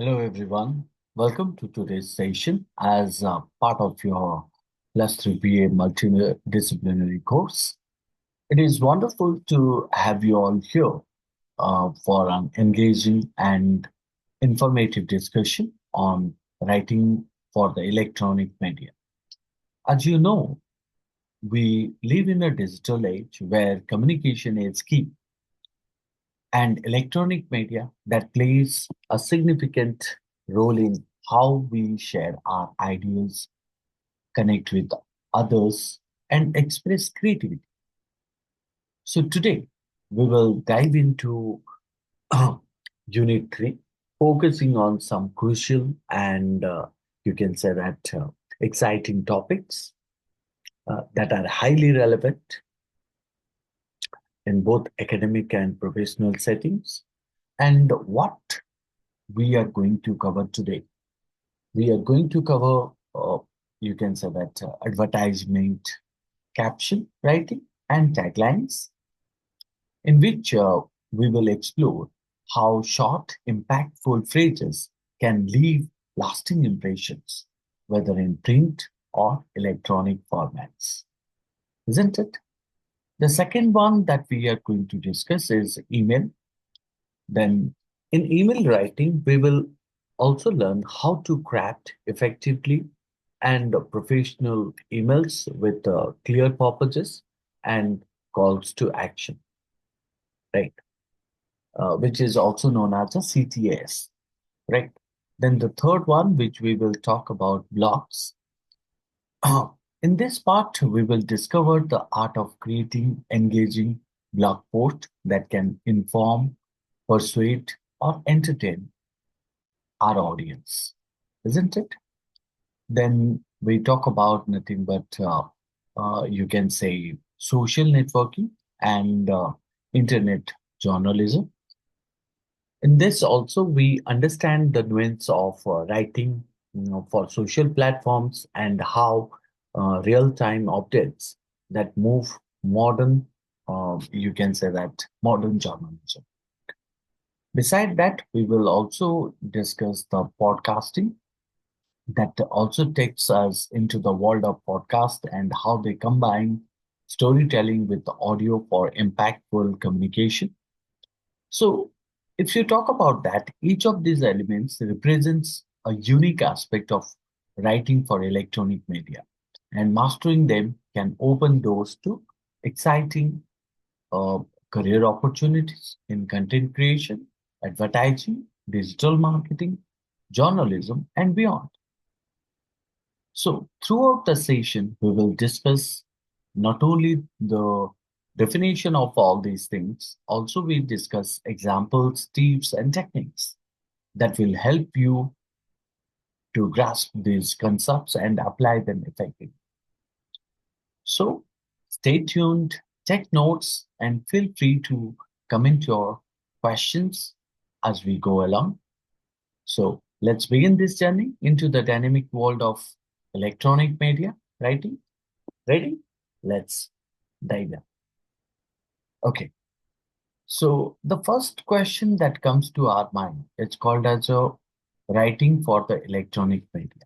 Hello, everyone. Welcome to today's session as part of your Plus 3 BA Multidisciplinary course. It is wonderful to have you all here for an engaging and informative discussion on writing for the electronic media. As you know, we live in a digital age where communication is key, and electronic media that plays a significant role in how we share our ideas, connect with others, and express creativity. So today we will dive into Unit 3, focusing on some crucial and you can say that exciting topics that are highly relevant in both academic and professional settings. And what we are going to cover today, we are going to cover, you can say that advertisement, caption writing, and taglines, in which we will explore how short, impactful phrases can leave lasting impressions, whether in print or electronic formats. Isn't it? The second one that we are going to discuss is email. Then, in email writing, we will also learn how to craft effectively and professional emails with clear purposes and calls to action, right? Which is also known as a CTAs, right? Then the third one, which we will talk about, blocks. In this part, we will discover the art of creating engaging blog posts that can inform, persuade, or entertain our audience, isn't it? Then we talk about nothing but you can say social networking and internet journalism. In this also, we understand the nuance of writing, for social platforms and how real-time updates that move modern, you can say that modern journalism. Beside that, we will also discuss the podcasting that also takes us into the world of podcast and how they combine storytelling with audio for impactful communication. So, if you talk about that, each of these elements represents a unique aspect of writing for electronic media, and mastering them can open doors to exciting uh, career opportunities in content creation, advertising, digital marketing, journalism, and beyond. So, throughout the session, we will discuss not only the definition of all these things, also we discuss examples, tips, and techniques that will help you to grasp these concepts and apply them effectively. So, stay tuned, take notes, and feel free to comment your questions as we go along. So, let's begin this journey into the dynamic world of electronic media writing. Ready? Let's dive in. Okay. So the first question that comes to our mind, it's called as a writing for the electronic media.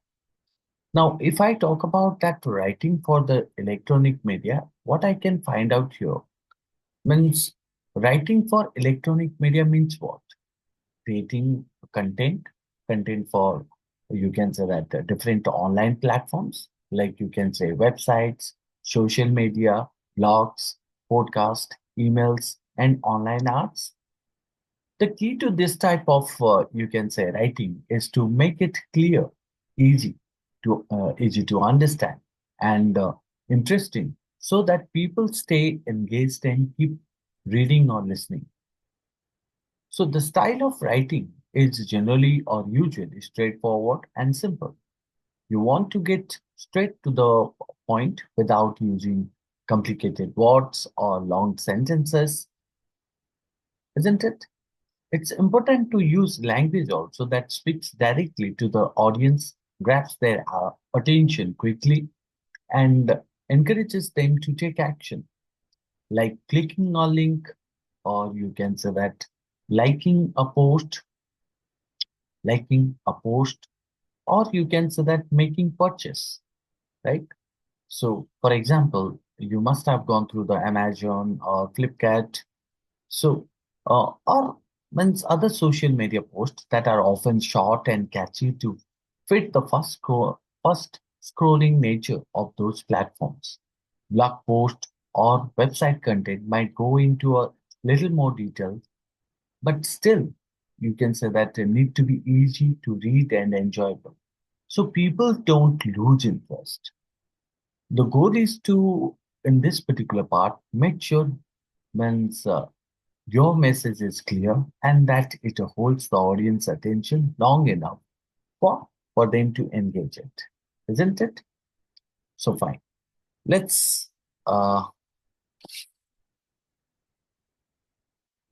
Now, if I talk about that writing for the electronic media, what I can find out here means writing for electronic media means what? Creating content, content for, you can say that different online platforms, like you can say websites, social media, blogs, podcast, emails, and online arts. The key to this type of, you can say, writing is to make it clear, easy easy to understand, and interesting, so that people stay engaged and keep reading or listening. So the style of writing is generally or usually straightforward and simple. You want to get straight to the point without using complicated words or long sentences, isn't it? It's important to use language also that speaks directly to the audience, grabs their attention quickly, and encourages them to take action, like clicking a link, or you can say that liking a post, liking a post, or you can say that making purchase, right? So, for example, you must have gone through the Amazon or Flipkart. So, or means other social media posts that are often short and catchy to fit the first scrolling nature of those platforms. Blog post or website content might go into a little more detail, but still, you can say that they need to be easy to read and enjoyable. So people don't lose interest. The goal is to, in this particular part, make sure means your message is clear and that it holds the audience attention long enough for them to engage it. Isn't it? So fine. Let's uh,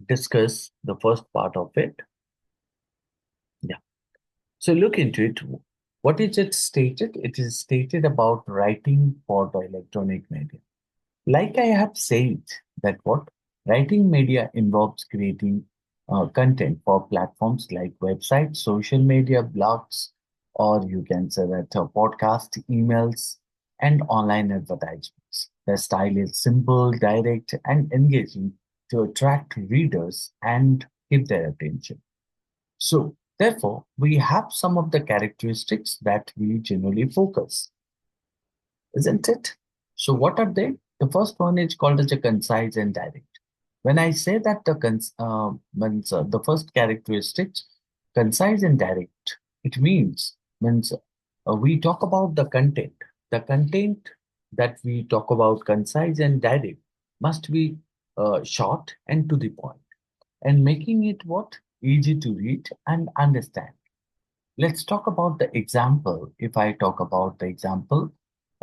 discuss the first part of it. Yeah. So look into it. What is it stated? It is stated about writing for the electronic media. Like I have said, that what writing media involves creating content for platforms like websites, social media, blogs, or you can say that podcast, emails, and online advertisements. The style is simple, direct, and engaging to attract readers and keep their attention. So, therefore, we have some of the characteristics that we generally focus, isn't it? So, what are they? The first one is called as a concise and direct. When I say that the first characteristics, concise and direct, it means we talk about the content. The content that we talk about, concise and direct, must be short and to the point, and making it what easy to read and understand. Let's talk about the example. If I talk about the example,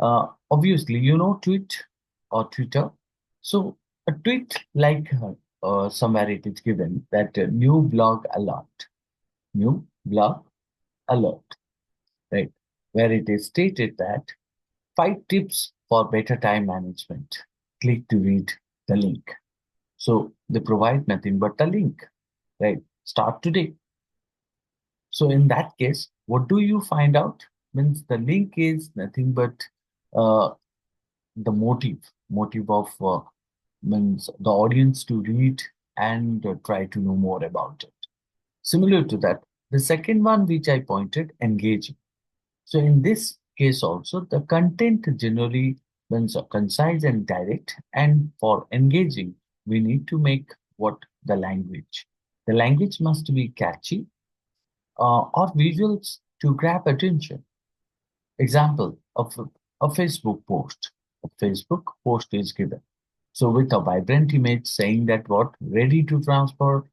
obviously, you know, tweet or Twitter. So, a tweet like somewhere it is given that new blog alert, right? Where it is stated that 5 tips for better time management. Click to read the link. So, they provide nothing but the link, right? Start today. So in that case, what do you find out? Means the link is nothing but uh, the motive of means the audience to read and try to know more about it. Similar to that, the second one which I pointed, engaging. So in this case also, the content generally means concise and direct, and for engaging, we need to make what the language. The language must be catchy or visuals to grab attention. Example of a Facebook post. A Facebook post is given. So with a vibrant image saying that what ready to transform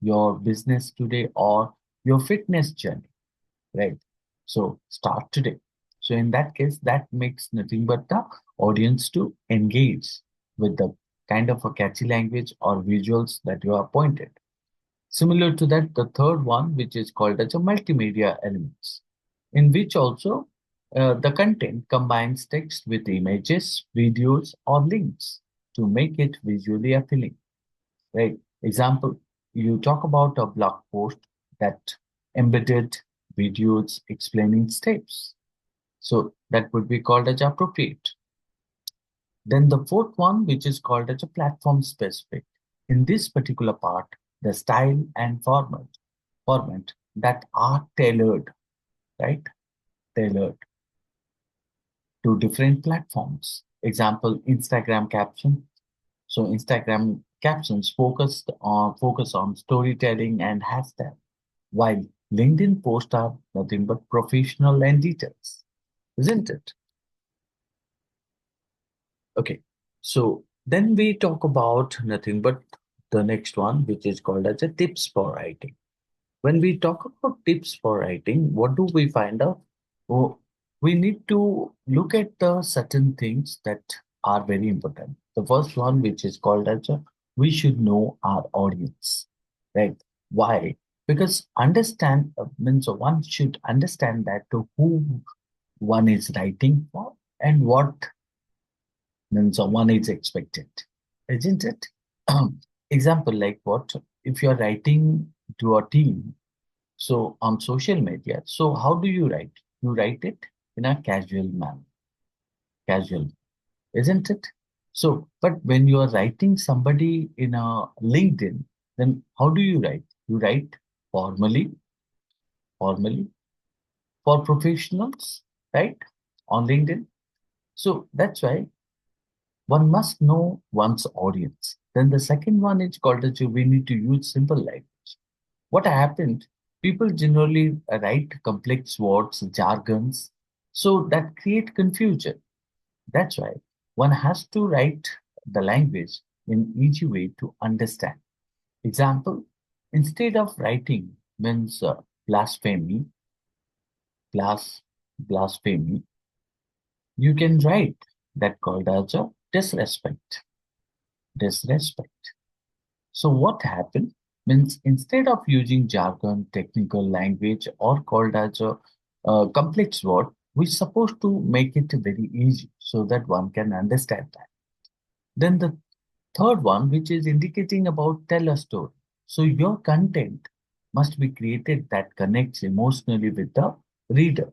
your business today or your fitness journey, right? So start today. So in that case, that makes nothing but the audience to engage with the kind of a catchy language or visuals that you are pointed. Similar to that, the third one, which is called as a multimedia elements, in which also the content combines text with images, videos, or links to make it visually appealing. Right? Example, you talk about a blog post that embedded videos explaining steps. So that would be called as appropriate. Then the fourth one, which is called as a platform specific. In this particular part, the style and format that are tailored, right? Tailored to different platforms. Example, Instagram caption. So Instagram captions focus on storytelling and hashtag, while LinkedIn posts are nothing but professional and details, isn't it? Okay. So then we talk about nothing but the next one, which is called as a tips for writing. When we talk about tips for writing, what do we find out? Oh, we need to look at the certain things that are very important. The first one, which is called as a, we should know our audience, right? Why? Because understand means one should understand that to who one is writing for and what means one is expected, isn't it? Example like what? If you're writing to a team, so on social media, so how do you write? You write it in a casual manner, casual, isn't it? So, but when you are writing somebody in a LinkedIn, then how do you write? You write formally, formally for professionals, right? On LinkedIn. So that's why one must know one's audience. Then the second one is called as we need to use simple language. What happened? People generally write complex words, jargons, so that create confusion. That's why one has to write the language in easy way to understand. Example, instead of writing means blasphemy, blas, blasphemy, you can write that called as a disrespect, disrespect. So what happened means instead of using jargon, technical language, or called as a complex word, we're supposed to make it very easy so that one can understand that. Then the third one, which is indicating about tell a story. So your content must be created that connects emotionally with the reader.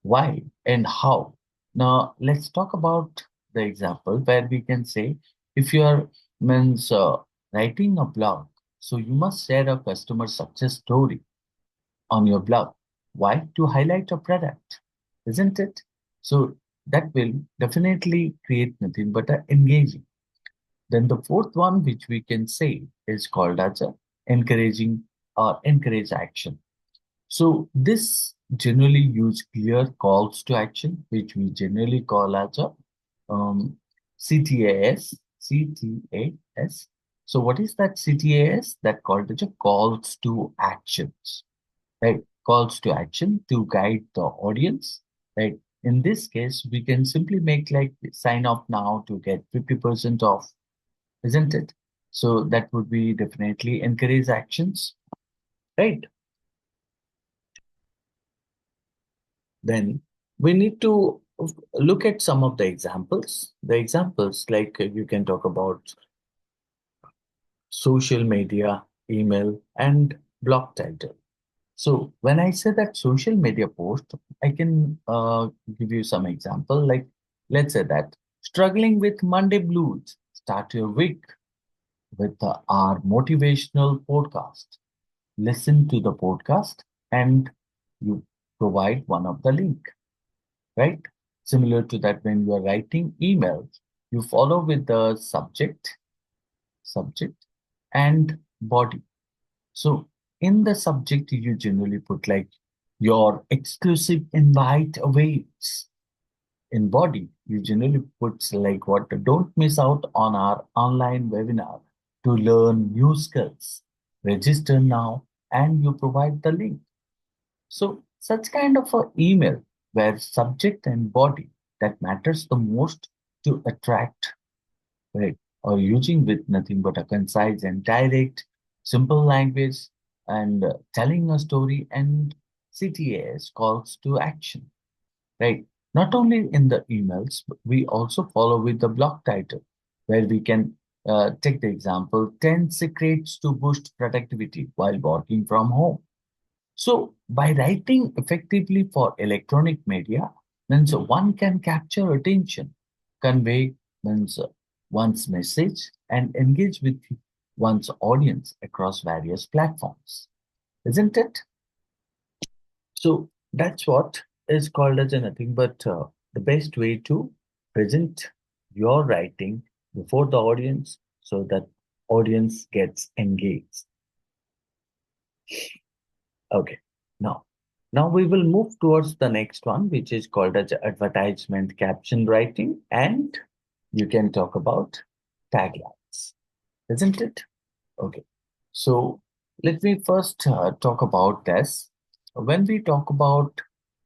Why and how? Now let's talk about the example where we can say if you are means writing a blog, so you must share a customer success story on your blog. Why? To highlight a product, isn't it? So that will definitely create nothing but a engaging. Then the fourth one, which we can say is called as a encouraging or encourage action. So this generally use clear calls to action, which we generally call as a um, CTAS. CTAS. So what is that CTAS? That called as a calls to actions, right? Calls to action to guide the audience, right? In this case, we can simply make like sign up now to get 50% off, isn't it? So that would be definitely encourage actions, right? Then we need to look at some of the examples. The examples like you can talk about social media, email, and blog title. So when I say that social media post, I can give you some example. Like let's say that struggling with Monday blues, start your week with our motivational podcast. Listen to the podcast and you provide one of the link, right? Similar to that, when you are writing emails, you follow with the subject and body. So in the subject, you generally put like your exclusive invite awaits. In body, you generally put like what don't miss out on our online webinar to learn new skills. Register now and you provide the link. So such kind of a email where subject and body that matters the most to attract, right? Or using with nothing but a concise and direct, simple language and telling a story and CTAs calls to action, right? Not only in the emails, but we also follow with the blog title where we can take the example 10 secrets to boost productivity while working from home. So by writing effectively for electronic media, means one can capture attention, convey means one's message, and engage with one's audience across various platforms, isn't it? So that's what is called as a nothing but the best way to present your writing before the audience so that audience gets engaged. Okay. Now, now we will move towards the next one, which is called as advertisement caption writing, and you can talk about taglines, isn't it? Okay. So let me first talk about this. When we talk about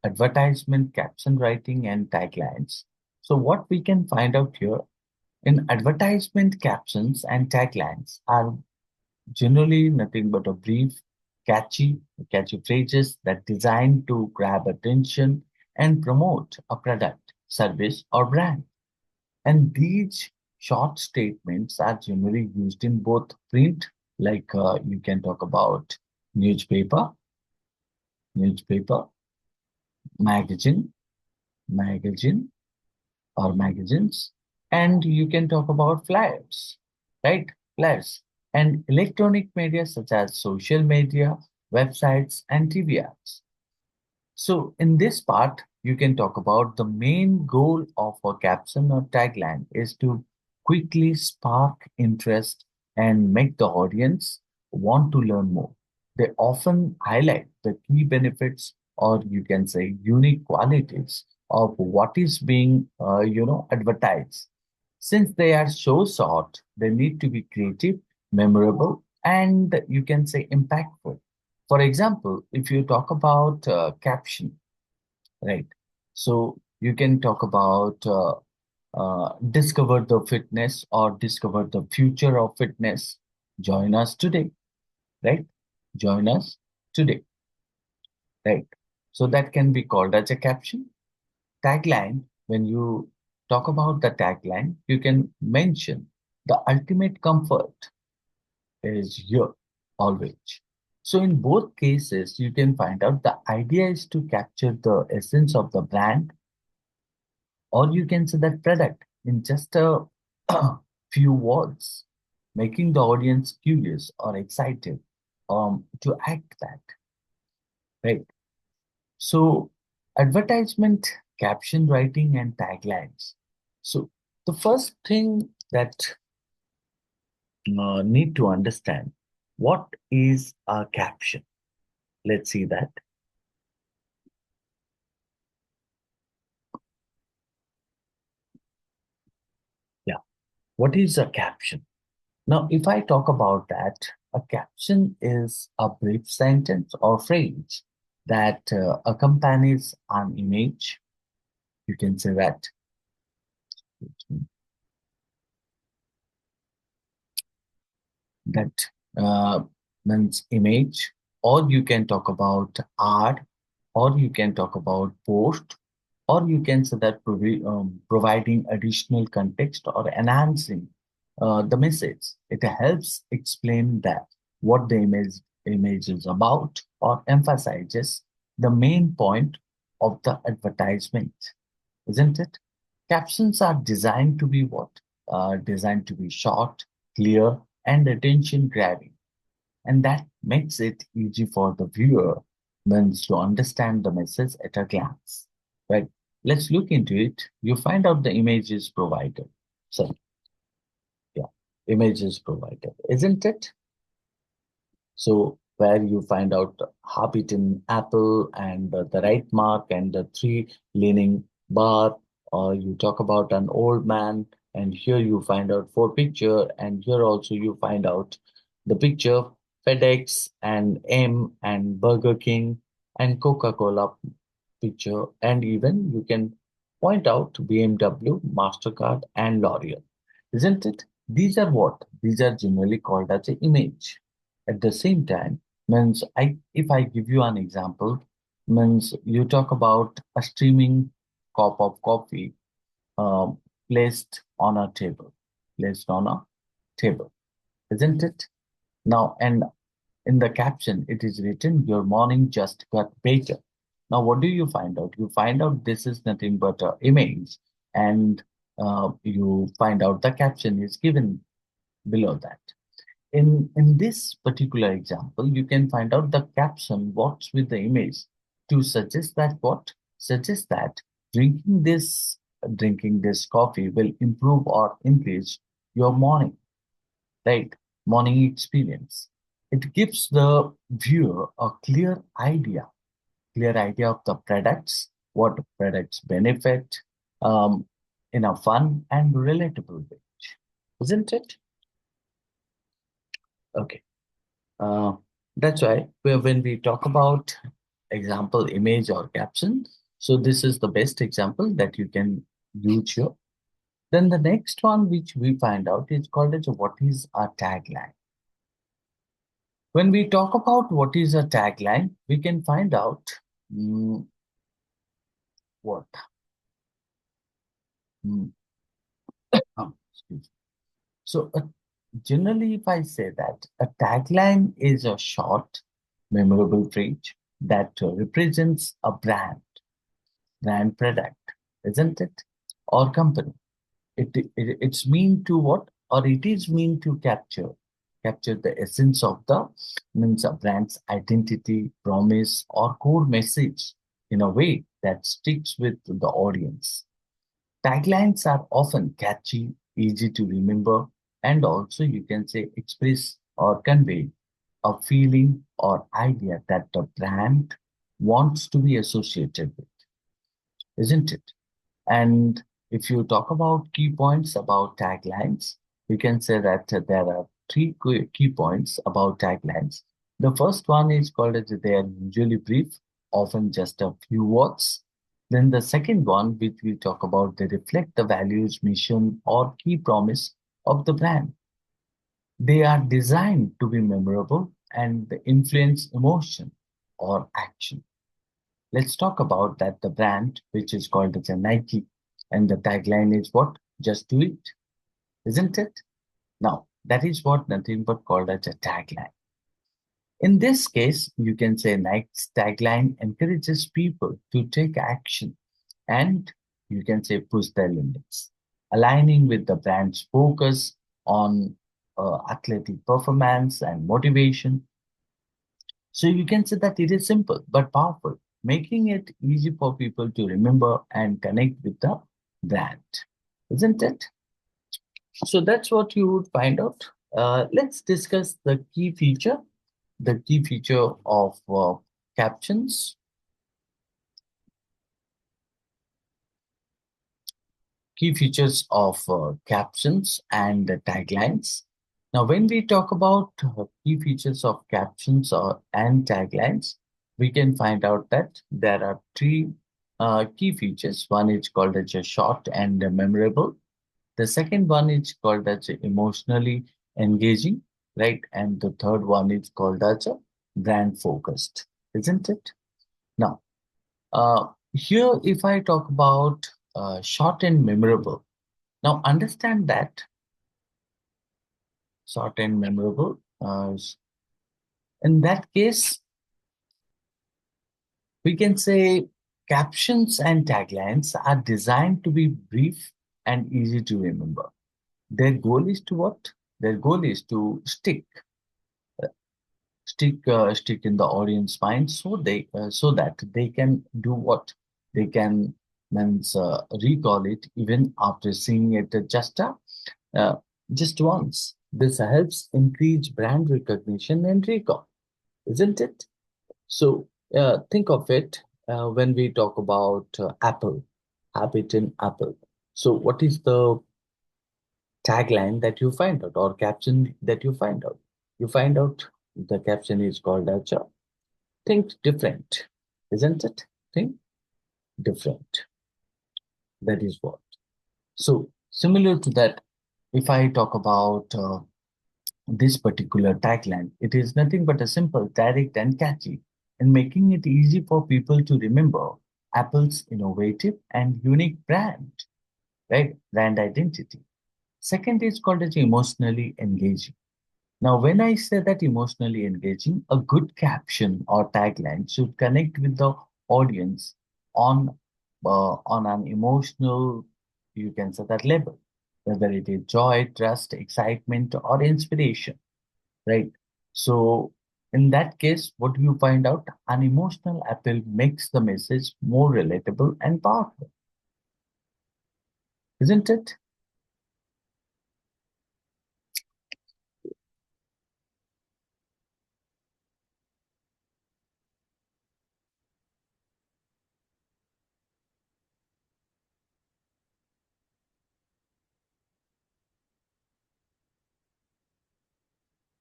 advertisement caption writing and taglines, so what we can find out here in advertisement captions and taglines are generally nothing but a brief, catchy phrases that designed to grab attention and promote a product, service, or brand. And these short statements are generally used in both print Like you can talk about newspaper, newspaper, magazine, magazine, or magazines, and you can talk about flyers, right? Flyers and electronic media such as social media, websites, and TV ads. So, in this part, you can talk about the main goal of a caption or tagline is to quickly spark interest and make the audience want to learn more. They often highlight the key benefits, or you can say unique qualities of what is being, advertised. Since they are so short, they need to be creative, memorable, and you can say impactful. For example, if you talk about caption, right? So you can talk about discover the fitness or discover the future of fitness. Join us today, right? Join us today, right? So that can be called as a caption. Tagline, when you talk about the tagline, you can mention the ultimate comfort is here always. So in both cases, you can find out the idea is to capture the essence of the brand, or you can say that product in just a few words, making the audience curious or excited to act that, right? So advertisement, caption writing, and taglines. So the first thing that need to understand, what is a caption? Let's see that. Yeah. What is a caption? Now, if I talk about that, a caption is a brief sentence or phrase that accompanies an image. You can say that. That uh, means image, or you can talk about art, or you can talk about post, or you can say that providing additional context or enhancing the message. It helps explain that what the image is about, or emphasizes the main point of the advertisement, isn't it? Captions are designed to be what? Designed to be short, clear, and attention grabbing. And that makes it easy for the viewer means to understand the message at a glance. Right? Let's look into it. You find out the image is provided. So, yeah, image is provided, isn't it? So where you find out half-eaten apple and the right mark and the three leaning bar, or you talk about an old man, and here you find out four picture, and here also you find out the picture FedEx and M and Burger King and Coca-Cola picture, and even you can point out BMW, Mastercard, and L'Oreal, isn't it? These are what? These are generally called as an image. At the same time, means if I give you an example, means you talk about a streaming cup of coffee um, placed on a table, placed on a table, isn't it? Now, and in the caption, it is written, "Your morning just got better." Now, what do you find out? You find out this is nothing but an image, and you find out the caption is given below that. In this particular example, you can find out the caption works with the image to suggest that what? Suggest that drinking this coffee will improve or increase your morning, right? Morning experience. It gives the viewer a clear idea of the products, what products benefit, um, in a fun and relatable way, isn't it? Okay. Uh, that's why when we talk about example, image or caption, so this is the best example that you can use here. Then the next one which we find out is called as what is a tagline. When we talk about what is a tagline, we can find out mm, what. Mm, excuse me. So Generally, if I say that a tagline is a short, memorable phrase that represents a brand product, isn't it? Or company. It's mean to what? Or it is mean to capture the essence of the means a brand's identity, promise, or core message in a way that sticks with the audience. Taglines are often catchy, easy to remember, and also you can say express or convey a feeling or idea that the brand wants to be associated with, isn't it? And if you talk about key points about taglines, we can say that there are three key points about taglines. The first one is called as they are usually brief, often just a few words. Then the second one, which we talk about, they reflect the values, mission, or key promise of the brand. They are designed to be memorable and they influence emotion or action. Let's talk about that the brand, which is called as a Nike, and the tagline is what? Just do it, isn't it? Now, that is what nothing but called as a tagline. In this case, you can say Nike's tagline encourages people to take action and you can say push their limits, aligning with the brand's focus on athletic performance and motivation. So you can say that it is simple but powerful, making it easy for people to remember and connect with the brand, isn't it? So that's what you would find out. Let's discuss the key feature of captions. Key features of captions and the taglines. Now, when we talk about key features of captions or and taglines, we can find out that there are three key features. One is called as a short and memorable. The second one is called as emotionally engaging, right? And the third one is called as a brand focused, isn't it? Now, here, if I talk about short and memorable, now understand that short and memorable. In that case, we can say captions and taglines are designed to be brief and easy to remember. Their goal is to what? Their goal is to stick in the audience mind so that they can do what they can means recall it even after seeing it uh, just once. This helps increase brand recognition and recall, isn't it? So think of it when we talk about Apple, habit in Apple. So what is the tagline that you find out or caption that you find out? You find out the caption is called as think different, isn't it? Think different. That is what. So similar to that, if I talk about this particular tagline, it is nothing but a simple, direct, and catchy, and making it easy for people to remember Apple's innovative and unique brand, right? Brand identity. Second is called as emotionally engaging. Now, when I say that emotionally engaging, a good caption or tagline should connect with the audience on on an emotional, you can say that level, whether it is joy, trust, excitement, or inspiration, right? So, in that case, what do you find out? An emotional appeal makes the message more relatable and powerful, isn't it?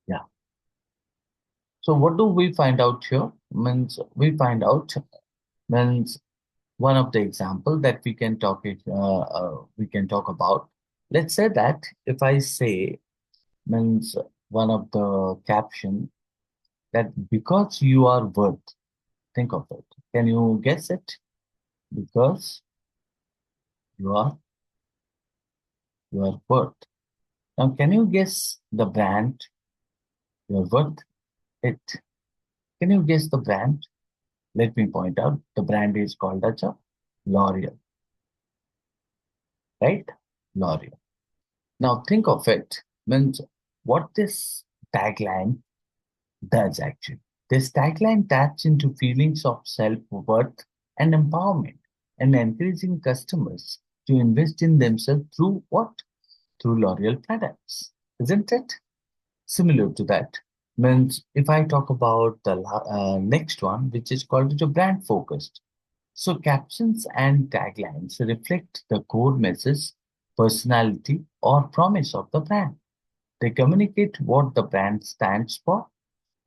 Yeah. So, what do we find out here? Means we find out means one of the example that we can talk about. Let's say that if I say means one of the caption that because you are worth, think of it. Can you guess it? Because you are you are worth. Now, can you guess the brand you're worth it? Can you guess the brand? Let me point out the brand is called as a L'Oreal, right? L'Oreal. Now, think of it means what this tagline does actually. This tagline taps into feelings of self-worth and empowerment and encouraging customers to invest in themselves through what? Through L'Oreal products, isn't it? Similar to that means if I talk about the next one, which is called the brand focused. So captions and taglines reflect the core message, personality, or promise of the brand. They communicate what the brand stands for,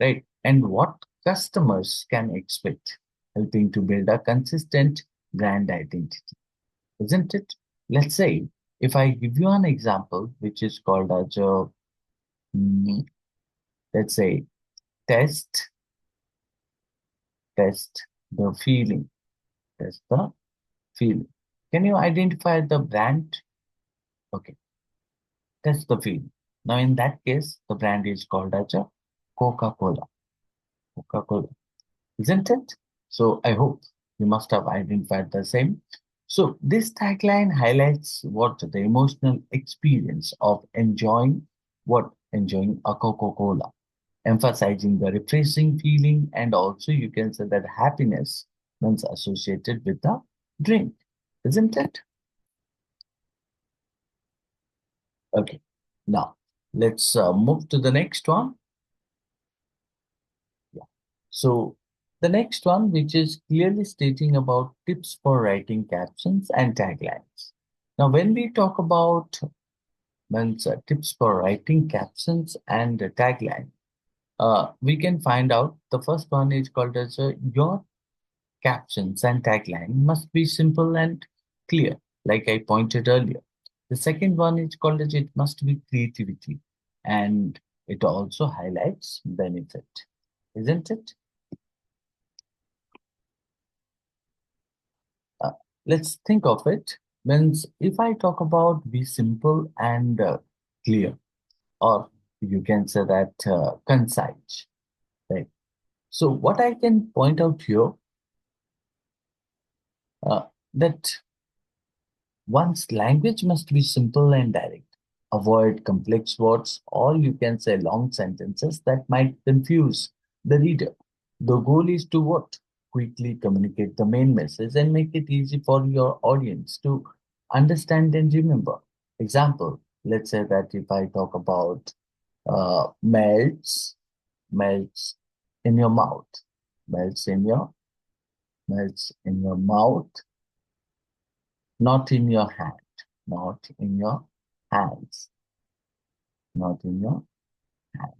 right? And what customers can expect, helping to build a consistent brand identity, isn't it? Let's say if I give you an example, which is called as a, mm, let's say, test, test the feeling, test the feeling. Can you identify the brand? Okay, test the feeling. Now, in that case, the brand is called as a Coca-Cola. Coca-Cola. Isn't it? So I hope you must have identified the same. So this tagline highlights what the emotional experience of enjoying what enjoying a Coca-Cola, emphasizing the refreshing feeling, and also you can say that happiness once associated with the drink, isn't it? Okay. Now let's move to the next one. Yeah. So the next one, which is clearly stating about tips for writing captions and taglines. Now, when we talk about means, tips for writing captions and tagline, we can find out the first one is called as your captions and tagline must be simple and clear, like I pointed earlier. The second one is called as it must be creativity, and it also highlights benefit, isn't it? Uh, let's think of it. Means if I talk about be simple and clear, or you can say that concise, right? So what I can point out here uh, that one's language must be simple and direct. Avoid complex words, or you can say long sentences that might confuse the reader. The goal is to what? Quickly communicate the main message and make it easy for your audience to understand and remember. Example, let's say that if I talk about melts in your mouth, melts in your melts in your mouth, not in your hand, not in your hands, not in your hand.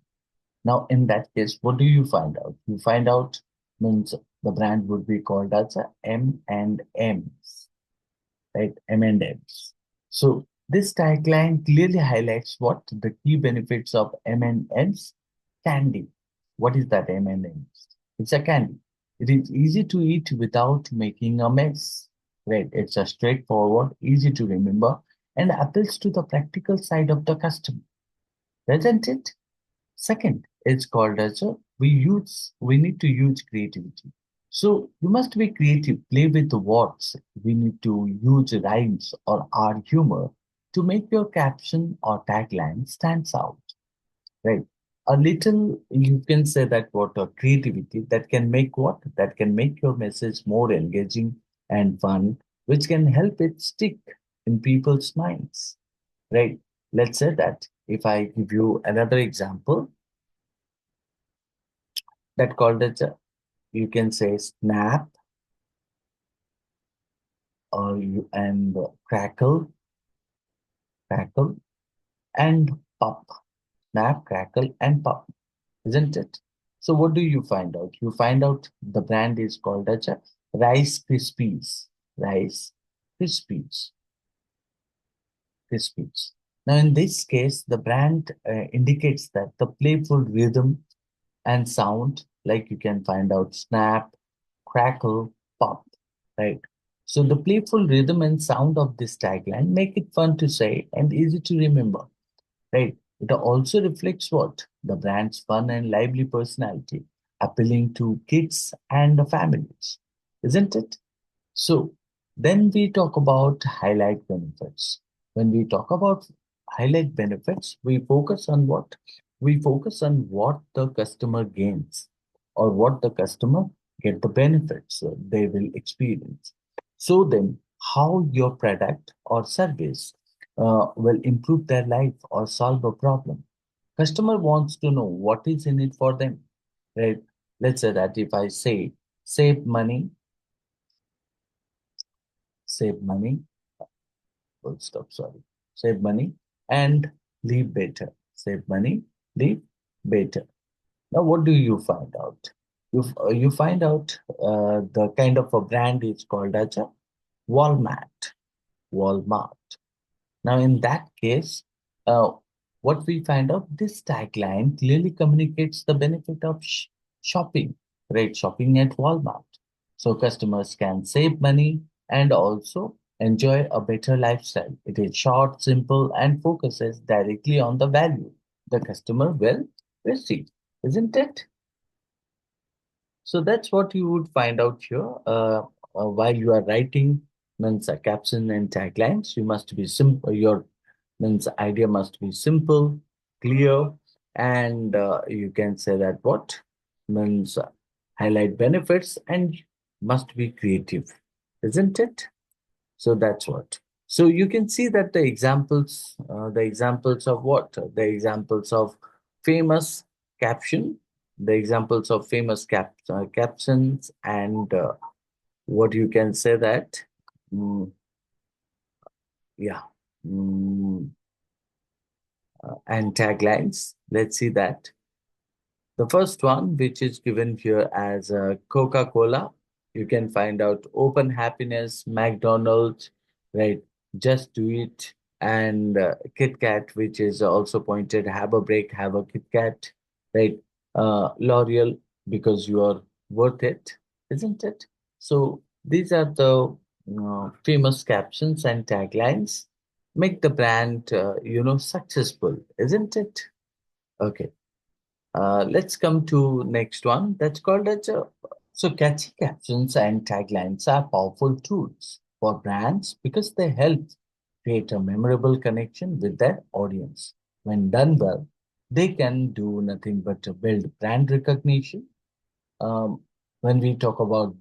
Now, in that case, what do you find out? You find out means the brand would be called as a M&M's, right? M&M's. So this tagline clearly highlights what the key benefits of M&M's candy. What is that M&M's? It's a candy. It is easy to eat without making a mess. Right? It's a straightforward, easy to remember, and appeals to the practical side of the customer, doesn't it? Second, it's called as a we need to use creativity. So you must be creative, play with the words. We need to use rhymes or our humor to make your caption or tagline stands out. Right. A little, you can say that what a creativity that can make what? That can make your message more engaging and fun, which can help it stick in people's minds. Right. Let's say that if I give you another example that called as you can say snap or you and crackle, crackle and pop. Snap, crackle and pop, isn't it? So what do you find out? You find out the brand is called as a Rice Krispies. Rice Krispies. Krispies. Now, in this case, the brand indicates that the playful rhythm and sound, like you can find out snap, crackle, pop, right? So the playful rhythm and sound of this tagline make it fun to say and easy to remember. right? It also reflects what? The brand's fun and lively personality, appealing to kids and the families, isn't it? So then we talk about highlight benefits. When we talk about highlight benefits, we focus on what? We focus on what the customer gains or what the customer get the benefits they will experience. So then how your product or service will improve their life or solve a problem. Customer wants to know what is in it for them, right? Let's say that if I say save money, save money, full stop, sorry. Save money and live better. Save money, live better. Now, what do you find out? You find out the kind of a brand is called as a Walmart. Walmart. Now, in that case, uh, what we find out, this tagline clearly communicates the benefit of shopping, right? Shopping at Walmart. So customers can save money and also enjoy a better lifestyle. It is short, simple, and focuses directly on the value the customer will receive, isn't it? So that's what you would find out here. While you are writing means a caption and taglines, you must be simple. Your means idea must be simple, clear, and you can say that what means highlight benefits and must be creative, isn't it? So that's what. So you can see that the examples of what? The examples of famous caption, the examples of famous captions, and what you can say that, mm, yeah, mm, and taglines. Let's see that. The first one, which is given here as Coca-Cola, you can find out open happiness, McDonald's, right? Just do it. And Kit Kat, which is also pointed, have a break, have a Kit Kat, right? L'Oreal, because you are worth it, isn't it? So these are the famous captions and taglines. Make the brand, successful, isn't it? Okay. Let's come to next one. That's called as so catchy captions and taglines are powerful tools for brands because they help create a memorable connection with their audience. When done well, they can do nothing but to build brand recognition. Um, when we talk about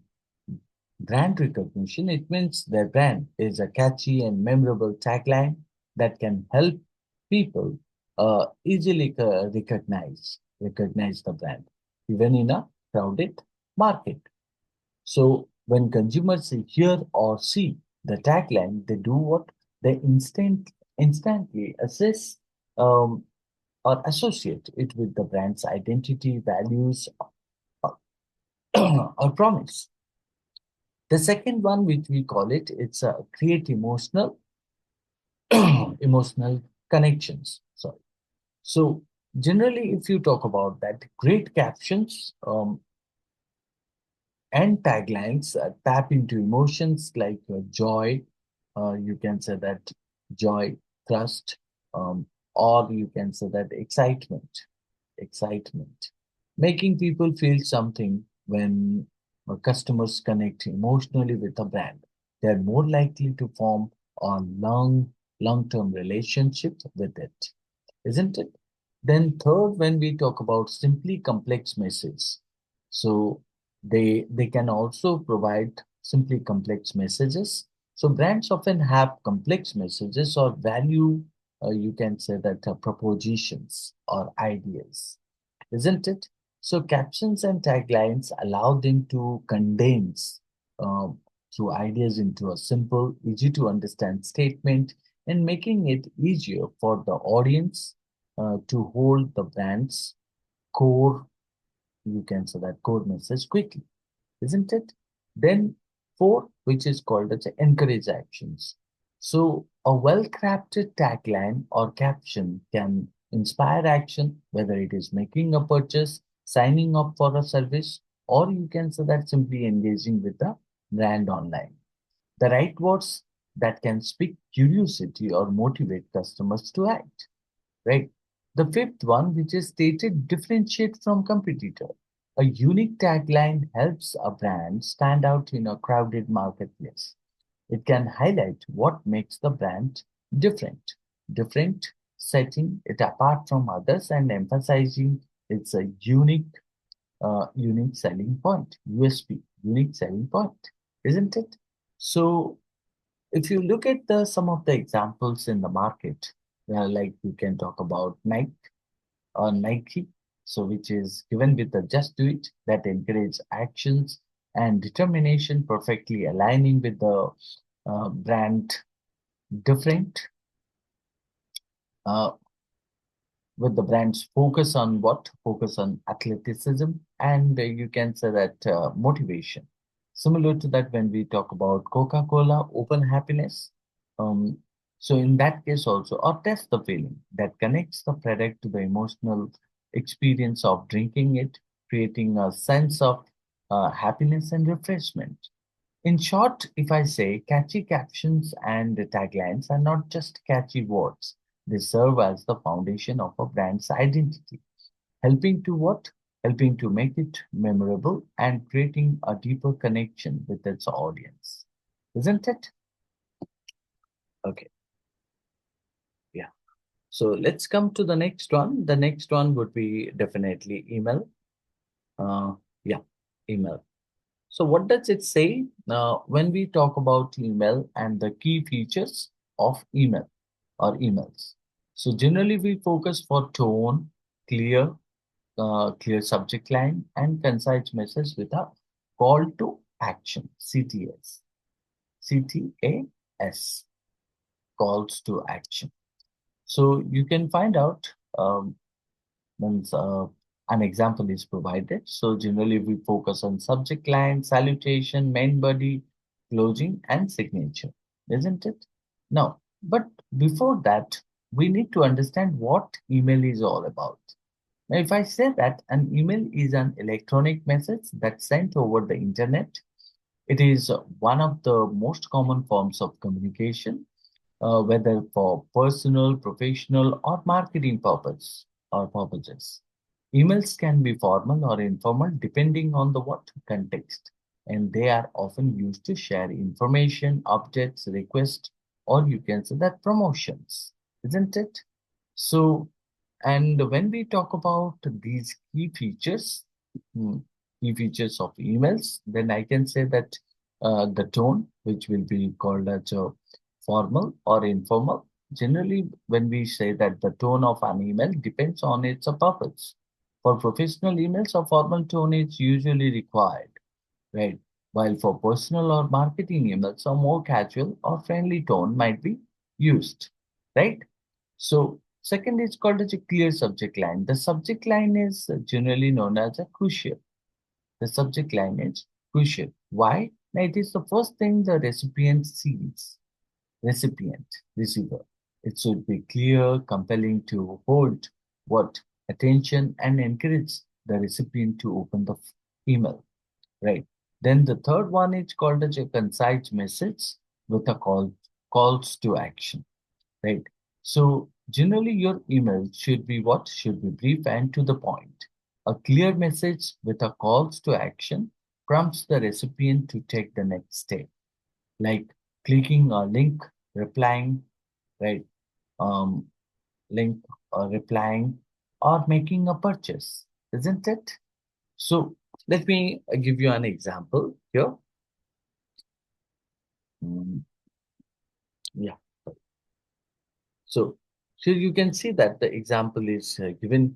brand recognition, it means their brand is a catchy and memorable tagline that can help people easily recognize the brand, even in a crowded market. So when consumers hear or see the tagline, they do what? They instantly assess um, or associate it with the brand's identity, values, or, or promise. The second one, which we call it, it's a create emotional connections. Sorry. So generally, if you talk about that, great captions and taglines tap into emotions like joy. You can say that joy, trust, or you can say that excitement, making people feel something when customers connect emotionally with a brand. They're more likely to form a long-term relationship with it, isn't it? Then third, when we talk about simply complex messages, so they can also provide simply complex messages. So brands often have complex messages or value, you can say that propositions or ideas, isn't it? So captions and taglines allow them to condense through ideas into a simple, easy to understand statement and making it easier for the audience to hold the brand's core, you can say that core message quickly, isn't it? Then four, which is called as encourage actions. So a well-crafted tagline or caption can inspire action, whether it is making a purchase, signing up for a service, or you can say that simply engaging with the brand online. The right words that can speak curiosity or motivate customers to act, right? The fifth one, which is stated differentiate from competitor. A unique tagline helps a brand stand out in a crowded marketplace. It can highlight what makes the brand different, different, setting it apart from others and emphasizing its a unique selling point, USP, unique selling point, isn't it? So if you look at some of the examples in the market, like we can talk about Nike, so which is given with the just do it that encourage actions and determination perfectly aligning with the brand different uh, with the brand's focus on what? Focus on athleticism and you can say that motivation. Similar to that, when we talk about Coca-Cola, open happiness. Um, so in that case also, or test the feeling that connects the product to the emotional experience of drinking it, creating a sense of happiness and refreshment. In short, if I say catchy captions and taglines are not just catchy words, they serve as the foundation of a brand's identity, helping to what? Helping to make it memorable and creating a deeper connection with its audience. Isn't it? Okay, yeah. So let's come to the next one. The next one would be definitely email. Uh, yeah, email. So what does it say when we talk about email and the key features of email or emails? So generally we focus for tone, clear, clear subject line and concise message with a call to action, CTS, CTAS, calls to action. So you can find out once an example is provided. So generally we focus on subject line, salutation, main body, closing, and signature, isn't it? Now, but before that, we need to understand what email is all about. Now, if I say that an email is an electronic message that's sent over the internet, it is one of the most common forms of communication whether for personal, professional, or marketing purposes. Emails can be formal or informal depending on the what context, and they are often used to share information, updates, requests, or you can say that promotions, isn't it? So, and when we talk about these hmm, key features of emails, then I can say that the tone, which will be called as a formal or informal. Generally, when we say that the tone of an email depends on its purpose. For professional emails, a formal tone is usually required, right? While for personal or marketing emails, a more casual or friendly tone might be used, right? So, second is called as a clear subject line. The subject line is generally known as a crucial. The subject line is crucial. Why? Now, it is the first thing the recipient sees recipient, receiver. It should be clear, compelling to hold what attention and encourage the recipient to open the email, right? Then the third one is called as a concise message with a calls to action, right? So generally your email should be what? Should be brief and to the point. A clear message with a calls to action prompts the recipient to take the next step like clicking a link, replying, right? Um, link or replying or making a purchase, isn't it? So let me give you an example here. Mm, yeah. So here you can see that the example is given.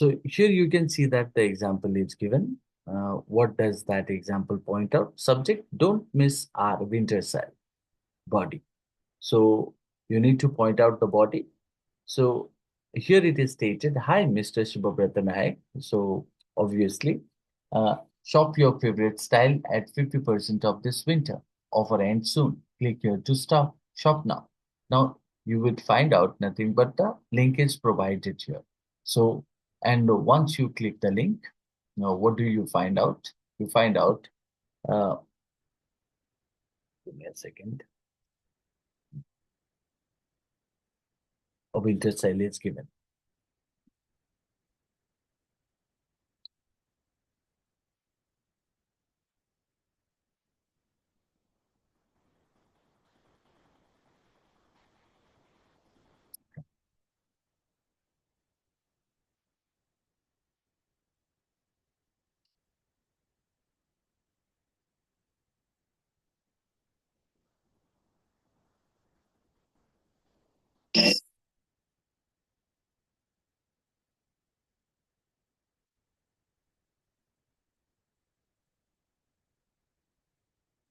So here you can see that the example is given. What does that example point out? Subject, don't miss our winter sale. Body. So you need to point out the body. So here it is stated, Hi, Mr. Shubhabrata Nayak. So obviously, uh, shop your favorite style at 50% of this winter. Offer ends soon. Click here to stop. Shop now. Now you would find out nothing but the link is provided here. So And once you click the link, what do you find out? You find out, uh, give me a second, a winter sale is given.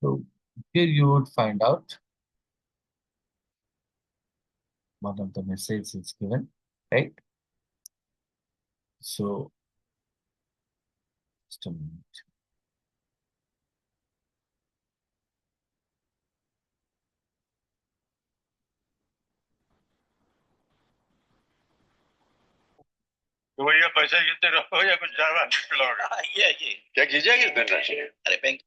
So here you would find out one of the messages is given, right? So just a minute. तो भैया पैसा गिनते रहो या कुछ ज्यादा खिलाओगे ये क्या खींचेंगे देना अरे bank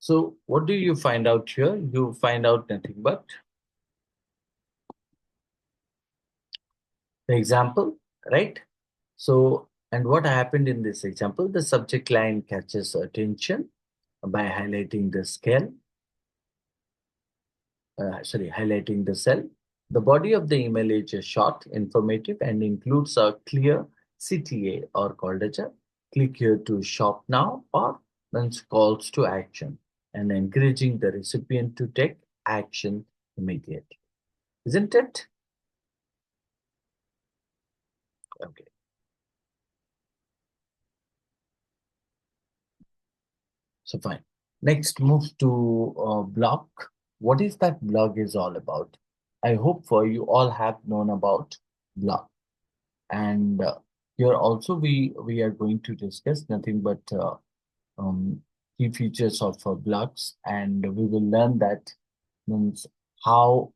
So what do you find out here? You find out nothing but the example, right? So, and what happened in this example? The subject line catches attention by highlighting the scale, highlighting the cell. The body of the email is short, informative, and includes a clear CTA or called as a click here to shop now or means calls to action and encouraging the recipient to take action immediately. Isn't it? Okay. So fine. Next, move to blog. What is that blog is all about? I hope for you all have known about blog. And here also we are going to discuss nothing but um, key features of blogs, and we will learn that means how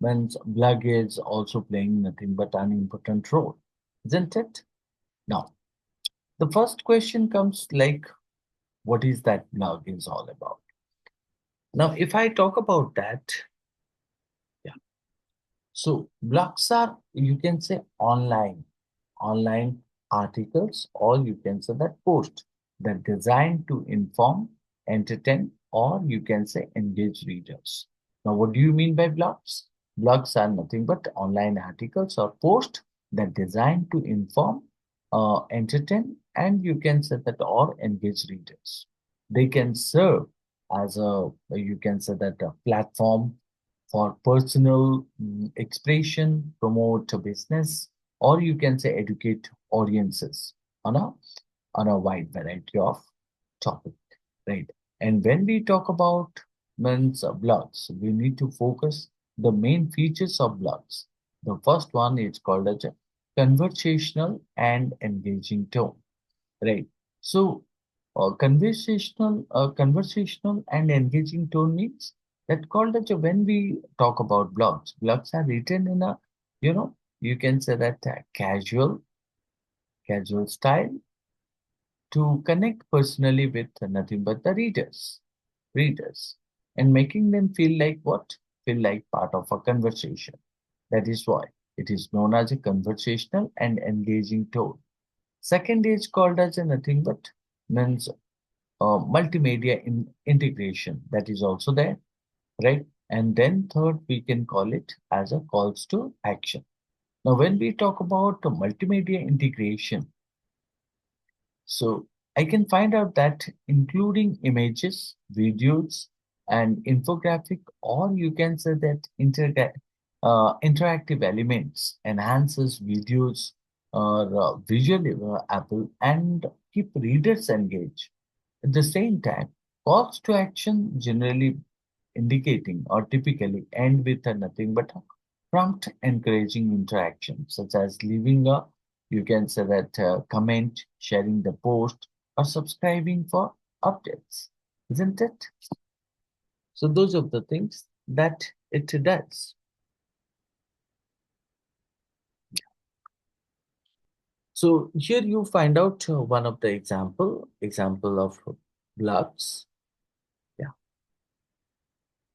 means blog is also playing nothing but an important role, isn't it? Now, the first question comes like, what is that blog is all about? Now, if I talk about that, yeah. So blogs are, you can say online articles, or you can say that post that designed to inform, entertain, or you can say engage readers. Now, what do you mean by blogs? Blogs are nothing but online articles or posts that designed to inform, entertain, and you can say that or engage readers. They can serve as a, you can say that a platform for personal expression, promote a business, or you can say educate audiences on a wide variety of topic, right? And when we talk about men's blogs, we need to focus the main features of blogs. The first one is called as a conversational and engaging tone, right? So conversational and engaging tone means that called as when we talk about blogs, blogs are written in a, you can say that casual style to connect personally with nothing but the readers, and making them feel like what? Feel like part of a conversation. That is why it is known as a conversational and engaging tone. Second is called as a nothing but means multimedia integration, that is also there, right? And then third, we can call it as a calls to action. Now, when we talk about multimedia integration, so I can find out that including images, videos, and infographic, or you can say that interactive elements enhances videos or visual apple and keep readers engaged. At the same time, Calls to action generally indicating or typically end with a nothing but a prompt encouraging interaction, such as leaving a, you can say that comment, sharing the post, or subscribing for updates, isn't it? So those are the things that it does. So here you find out one of the example of blocks. Yeah.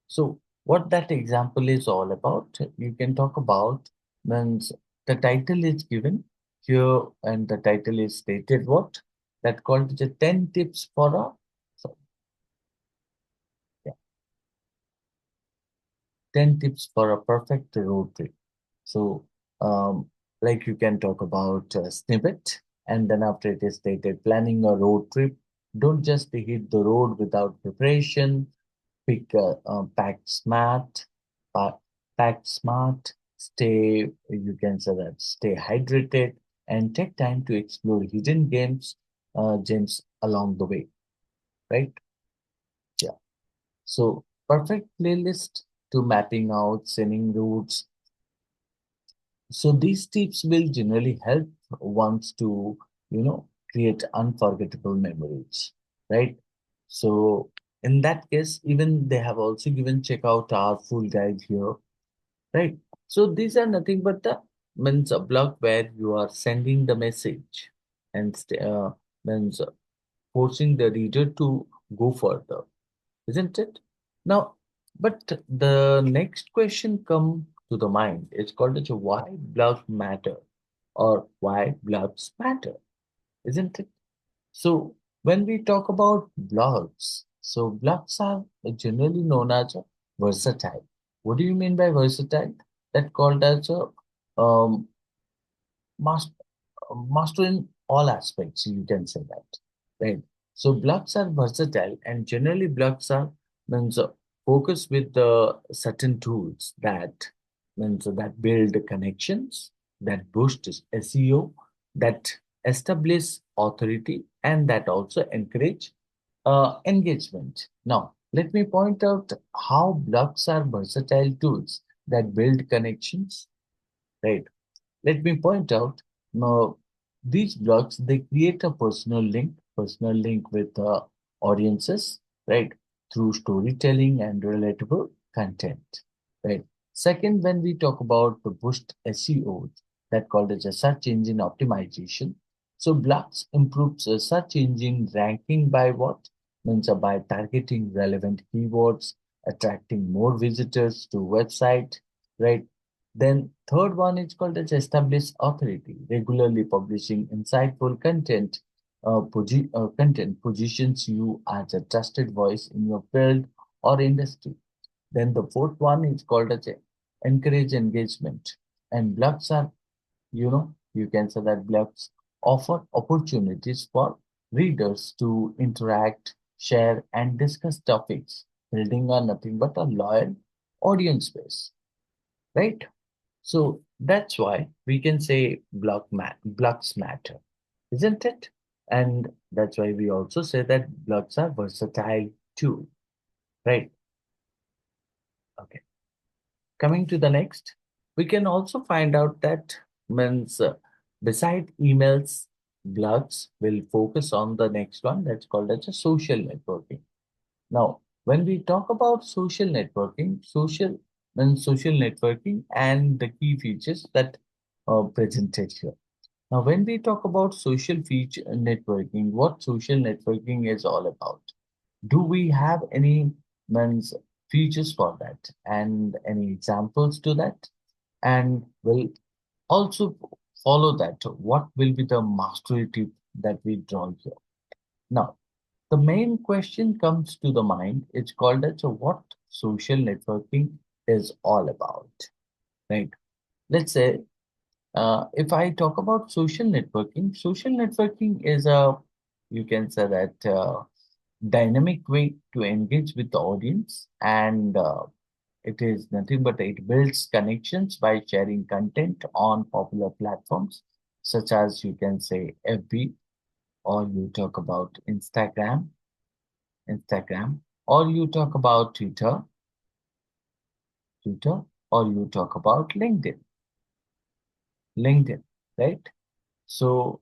So what that example is all about, you can talk about means the title is given here and the title is stated what? That called the 10 tips for a so, yeah, 10 tips for a perfect road trip. So like you can talk about a snippet and then after it is stated planning a road trip. Don't just hit the road without preparation. Pick pack smart, pa- pack smart, stay, you can say that, stay hydrated and take time to explore hidden gems along the way, right? Yeah. So perfect playlist to mapping out sending routes. So these tips will generally help ones to, create unforgettable memories, right? So in that case, even they have also given check out our full guide here, right? So these are nothing but the means a block where you are sending the message and means forcing the reader to go further, isn't it? Now, but the next question come to the mind. It's called as why blocks matter or why blocks matter, isn't it? So when we talk about blocks, so blocks are generally known as a versatile. What do you mean by versatile? That called as a master, master in all aspects, you can say that, right? So blocks are versatile and generally blocks are means focus with the certain tools that means that build connections, that boost SEO, that establish authority, and that also encourage engagement. Now, let me point out how blocks are versatile tools that build connections, right? Let me point out now these blogs they create a personal link with audiences, right? Through storytelling and relatable content, right? Second, when we talk about the boost SEO, that called as a search engine optimization. So blogs improves search engine ranking by what? Means by targeting relevant keywords, attracting more visitors to website, right? Then third one is called as established authority, regularly publishing insightful content positions you as a trusted voice in your field or industry. Then the fourth one is called as encourage engagement. And blogs are, you can say that blogs offer opportunities for readers to interact, share, and discuss topics, building on nothing but a loyal audience base, right? So that's why we can say blocks matter, isn't it? And that's why we also say that blocks are versatile too, right? Okay. Coming to the next, we can also find out that means beside emails, blocks will focus on the next one that's called as a social networking. Now, when we talk about social networking, social networking and the key features that are presented here. Now, when we talk about social feature networking, what social networking is all about? Do we have any means features for that and any examples to that? And will also follow that. What will be the mastery tip that we draw here? Now, the main question comes to the mind. It's called as what social networking is all about, right? Let's say if I talk about social networking is you can say that dynamic way to engage with the audience, and it is nothing but it builds connections by sharing content on popular platforms, such as you can say FB or you talk about Instagram, Instagram, or you talk about Twitter, or you talk about LinkedIn, right? So,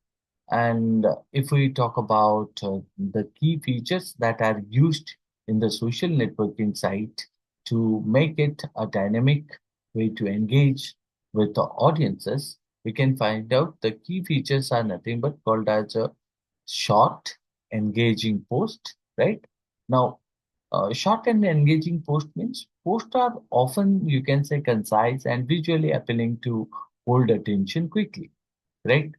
and if we talk about the key features that are used in the social networking site to make it a dynamic way to engage with the audiences, we can find out the key features are nothing but called as a short, engaging post, right? Now, short and engaging post means posts are often, you can say, concise and visually appealing to hold attention quickly, right?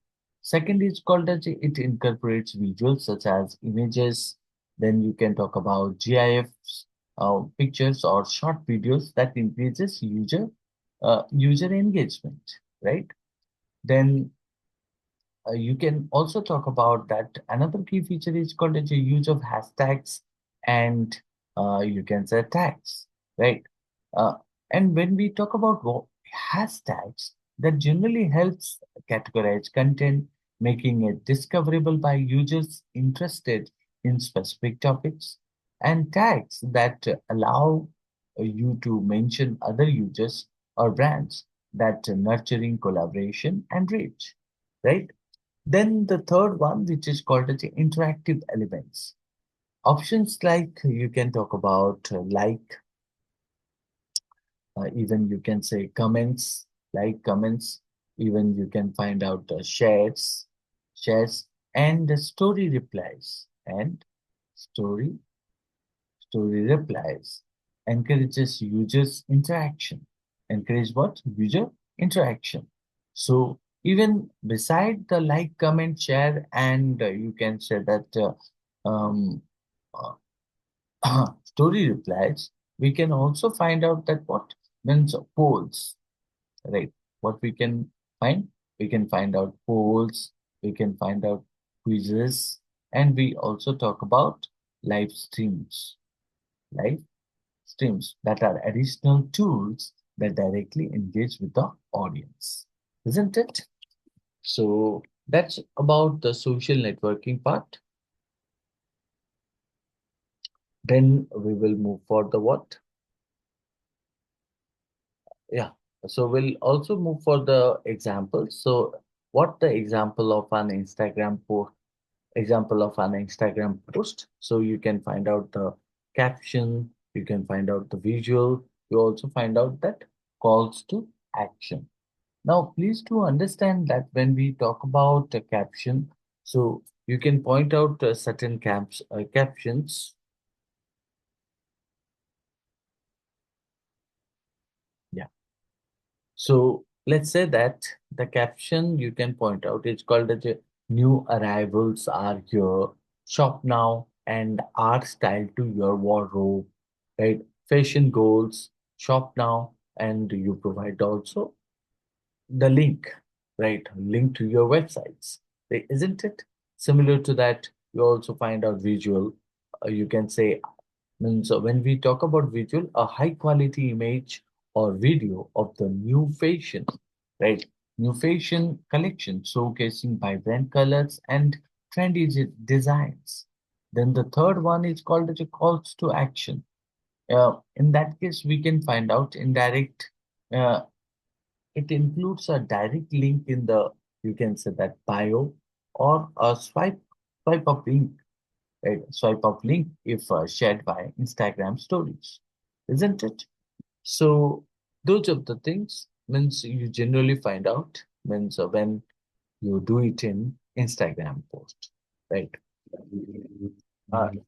Second is called as it incorporates visuals such as images. Then you can talk about GIFs, pictures or short videos that increases user engagement, right? Then you can also talk about that another key feature is called as the use of hashtags and you can say tags, right? Uh, and when we talk about hashtags, that generally helps categorize content, making it discoverable by users interested in specific topics, and tags that allow you to mention other users or brands that nurturing collaboration and reach, right? Then the third one, which is called as the interactive elements. Options like you can talk about even you can say comments, like comments, even you can find out shares, and the story replies, and story story replies encourages users interaction. Encourage what? User interaction. So even beside the like, comment, share, and you can say that story replies, we can also find out that what means polls, right? What we can find? We can find out polls, we can find out quizzes, and we also talk about live streams, live streams that are additional tools that directly engage with the audience, isn't it? So that's about the social networking part. Then we will move for the what? Yeah. So we'll also move for the example. So what the example of an Instagram post, example of an Instagram post. So you can find out the caption, you can find out the visual, you also find out that calls to action. Now, please do understand that when we talk about a caption, so you can point out certain captions. Yeah. So let's say that the caption you can point out is called as a new arrivals are here, shop now, and art style to your wardrobe, right? Fashion goals, shop now, and you provide also the link, right? Link to your websites, isn't it? Similar to that, you also find out visual. You can say, means when we talk about visual, a high quality image or video of the new fashion, right? New fashion collection showcasing vibrant colors and trendy designs. Then the third one is called as a calls to action. In that case, we can find out indirect. Uh, it includes a direct link in the, you can say that bio, or a swipe of link, right? Swipe of link if shared by Instagram stories, isn't it? So those of the things means you generally find out means when you do it in Instagram post, right?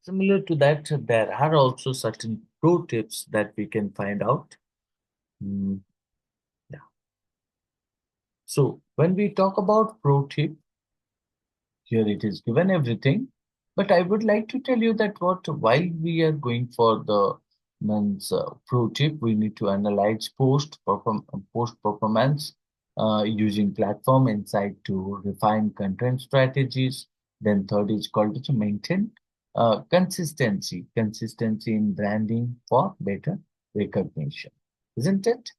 Similar to that, there are also certain pro tips that we can find out. Mm, yeah. So when we talk about pro tip, here it is given everything, but I would like to tell you that what while we are going for the means pro tip, we need to analyze post performance using platform insight to refine content strategies. Then third is called to maintain consistency in branding for better recognition, isn't it?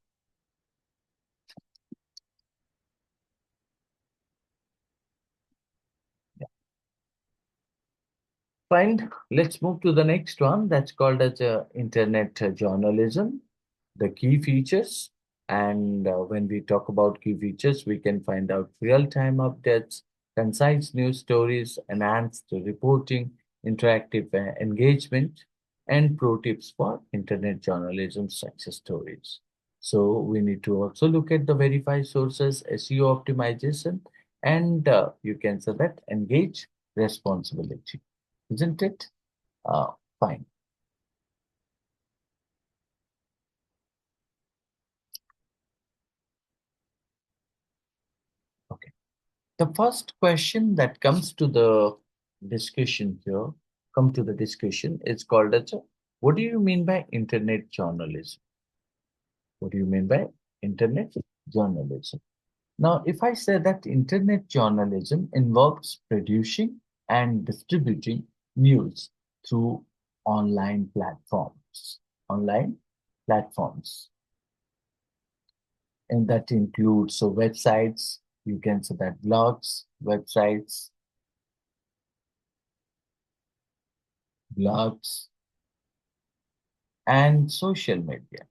Fine. Let's move to the next one. That's called as internet journalism. The key features. And when we talk about key features, we can find out real-time updates, concise news stories, enhanced reporting, interactive engagement, and pro tips for internet journalism success stories. So we need to also look at the verified sources, SEO optimization, and you can say that engage responsibility, isn't it? Uh, Fine. Okay. The first question that comes to the discussion here, come to the discussion, is called as what do you mean by internet journalism? What do you mean by internet journalism? Now, if I say that internet journalism involves producing and distributing news through online platforms, online platforms, and that includes so websites, you can say that blogs, and social media,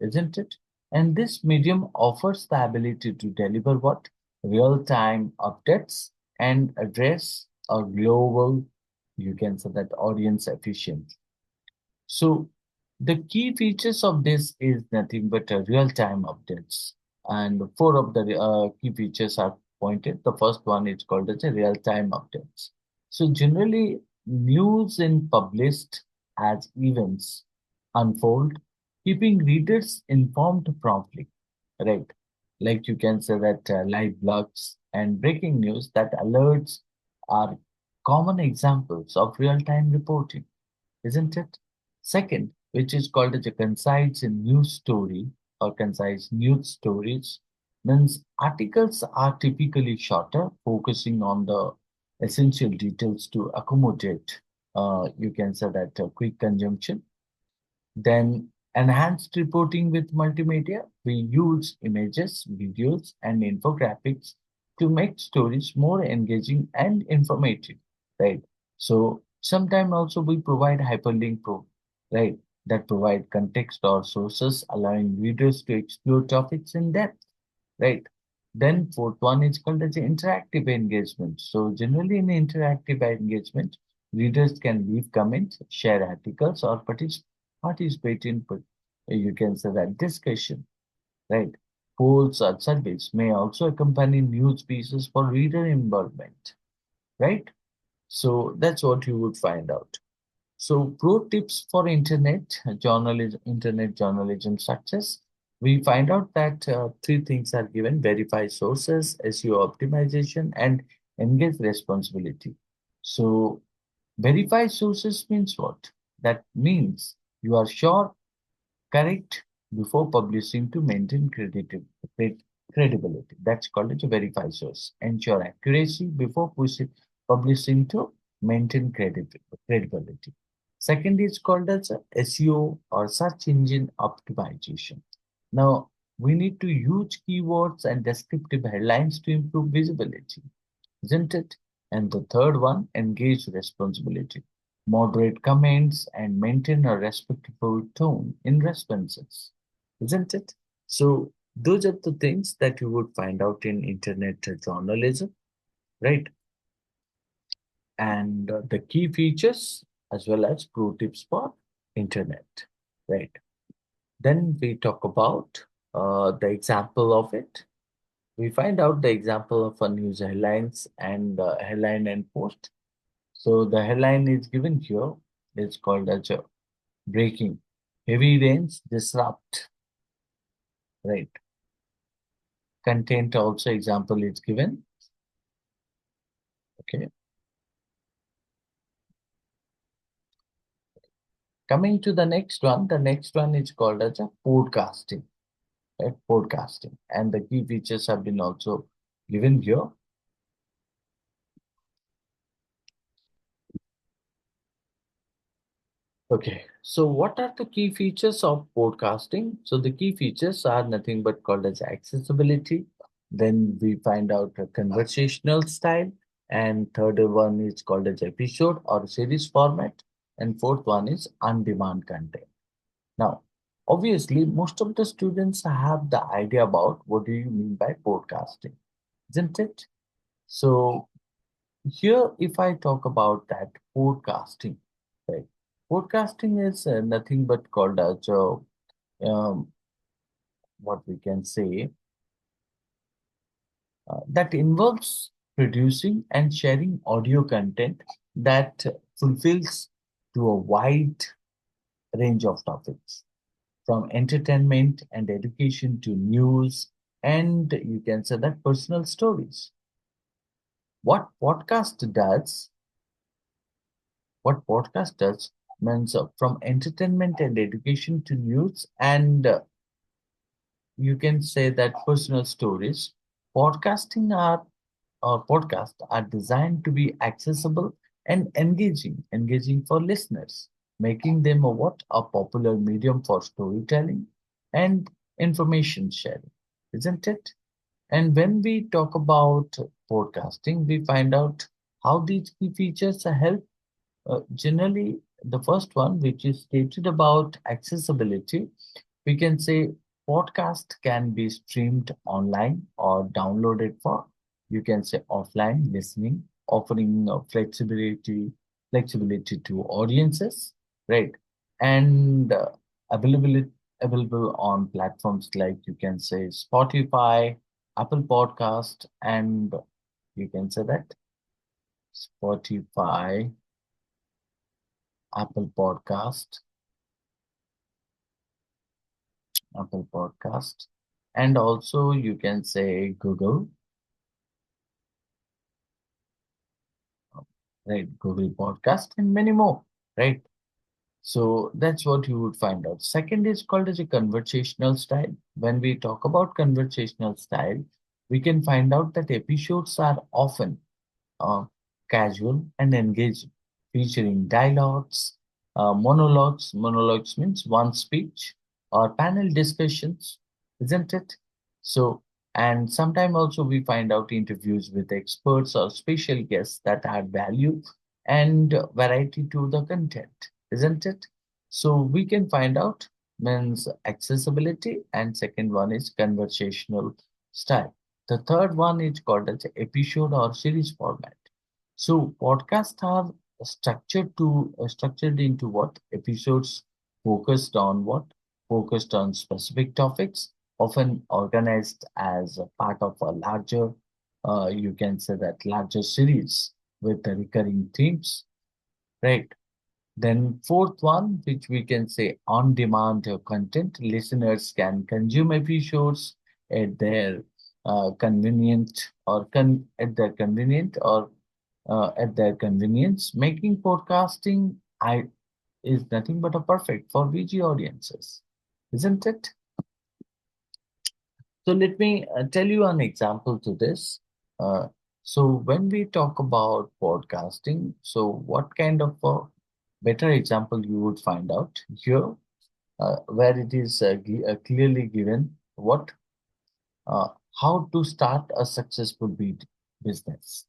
isn't it? And this medium offers the ability to deliver what? Real-time updates and address a global, you can say that audience efficiently. So the key features of this is nothing but real-time updates. And four of the key features are pointed. The first one is called as a real-time updates. So generally, news is published as events unfold, keeping readers informed promptly, right? Like you can say that live blogs and breaking news that alerts are common examples of real-time reporting, isn't it? Second, which is called as a concise news story or concise news stories, means articles are typically shorter, focusing on the essential details to accommodate, you can say that quick consumption. Then enhanced reporting with multimedia. We use images, videos, and infographics to make stories more engaging and informative, right? So sometimes also we provide right, that provide context or sources, allowing readers to explore topics in depth, right? Then fourth one is called as interactive engagement. So generally in interactive engagement, readers can leave comments, share articles, or participate in, you can say that discussion, right? Polls or surveys may also accompany news pieces for reader involvement, right? So that's what you would find out. So, pro tips for internet journalism success. We find out that three things are given: verify sources, SEO optimization, and engage responsibility. So, verify sources means what? That means you are sure, correct before publishing to maintain credibility. That's called as a verify source. Ensure accuracy before publishing to maintain credibility. Second is called as a SEO or search engine optimization. Now, we need to use keywords and descriptive headlines to improve visibility, isn't it? And the third one, engage responsibility. Moderate comments and maintain a respectful tone in responses, isn't it? So those are the things that you would find out in internet journalism, right? And the key features as well as pro tips for internet, right? Then we talk about the example of it. We find out the example of a news headlines and headline and post. So the headline is given here. It's called as a breaking. Heavy rains disrupt, right? Content also example is given. Okay. Coming to the next one is called as a podcasting, right? Podcasting. And the key features have been also given here. Okay, so what are the key features of podcasting? So the key features are nothing but called as accessibility. Then we find out a conversational style. and third one is called as episode or series format, and fourth one is on-demand content. Now, obviously, most of the students have the idea about what do you mean by podcasting, isn't it? So here, if I talk about that podcasting, right? Podcasting is nothing but called as what we can say that involves producing and sharing audio content that fulfills to a wide range of topics, from entertainment and education to news, and you can say that personal stories. What podcast does, what podcast does means from entertainment and education to news, and you can say that personal stories. Podcasting are Podcasts are designed to be accessible and engaging for listeners, making them a popular medium for storytelling and information sharing, isn't it? And when we talk about podcasting, we find out how these key features help. Generally, the first one, which is stated about accessibility, we can say podcast can be streamed online or downloaded for, you can say, offline listening, offering flexibility to audiences, right? And available on platforms like, you can say, Spotify, Apple Podcast, and you can say that Spotify, Apple Podcast, Apple Podcast, and also you can say Google, right? Google Podcast and many more, right? So that's what you would find out. Second is called as a conversational style. When we talk about conversational style, we can find out that episodes are often uh, casual and engaging, featuring dialogues, monologues. Monologues means one speech, or panel discussions, isn't it? So, and sometimes also we find out interviews with experts or special guests that add value and variety to the content, isn't it? So we can find out means accessibility, and second one is conversational style. The third one is called as episode or series format. So podcasts are structured into what episodes focused on what focused on specific topics, often organized as a part of a larger, you can say that larger series with the recurring themes, right? Then fourth one, which we can say on-demand content, listeners can consume episodes at their at their convenience, making podcasting is nothing but a perfect for VG audiences, isn't it? So let me tell you an example to this. Uh, so when we talk about podcasting, so what kind of a better example you would find out here, where it is clearly given what uh, how to start a successful business,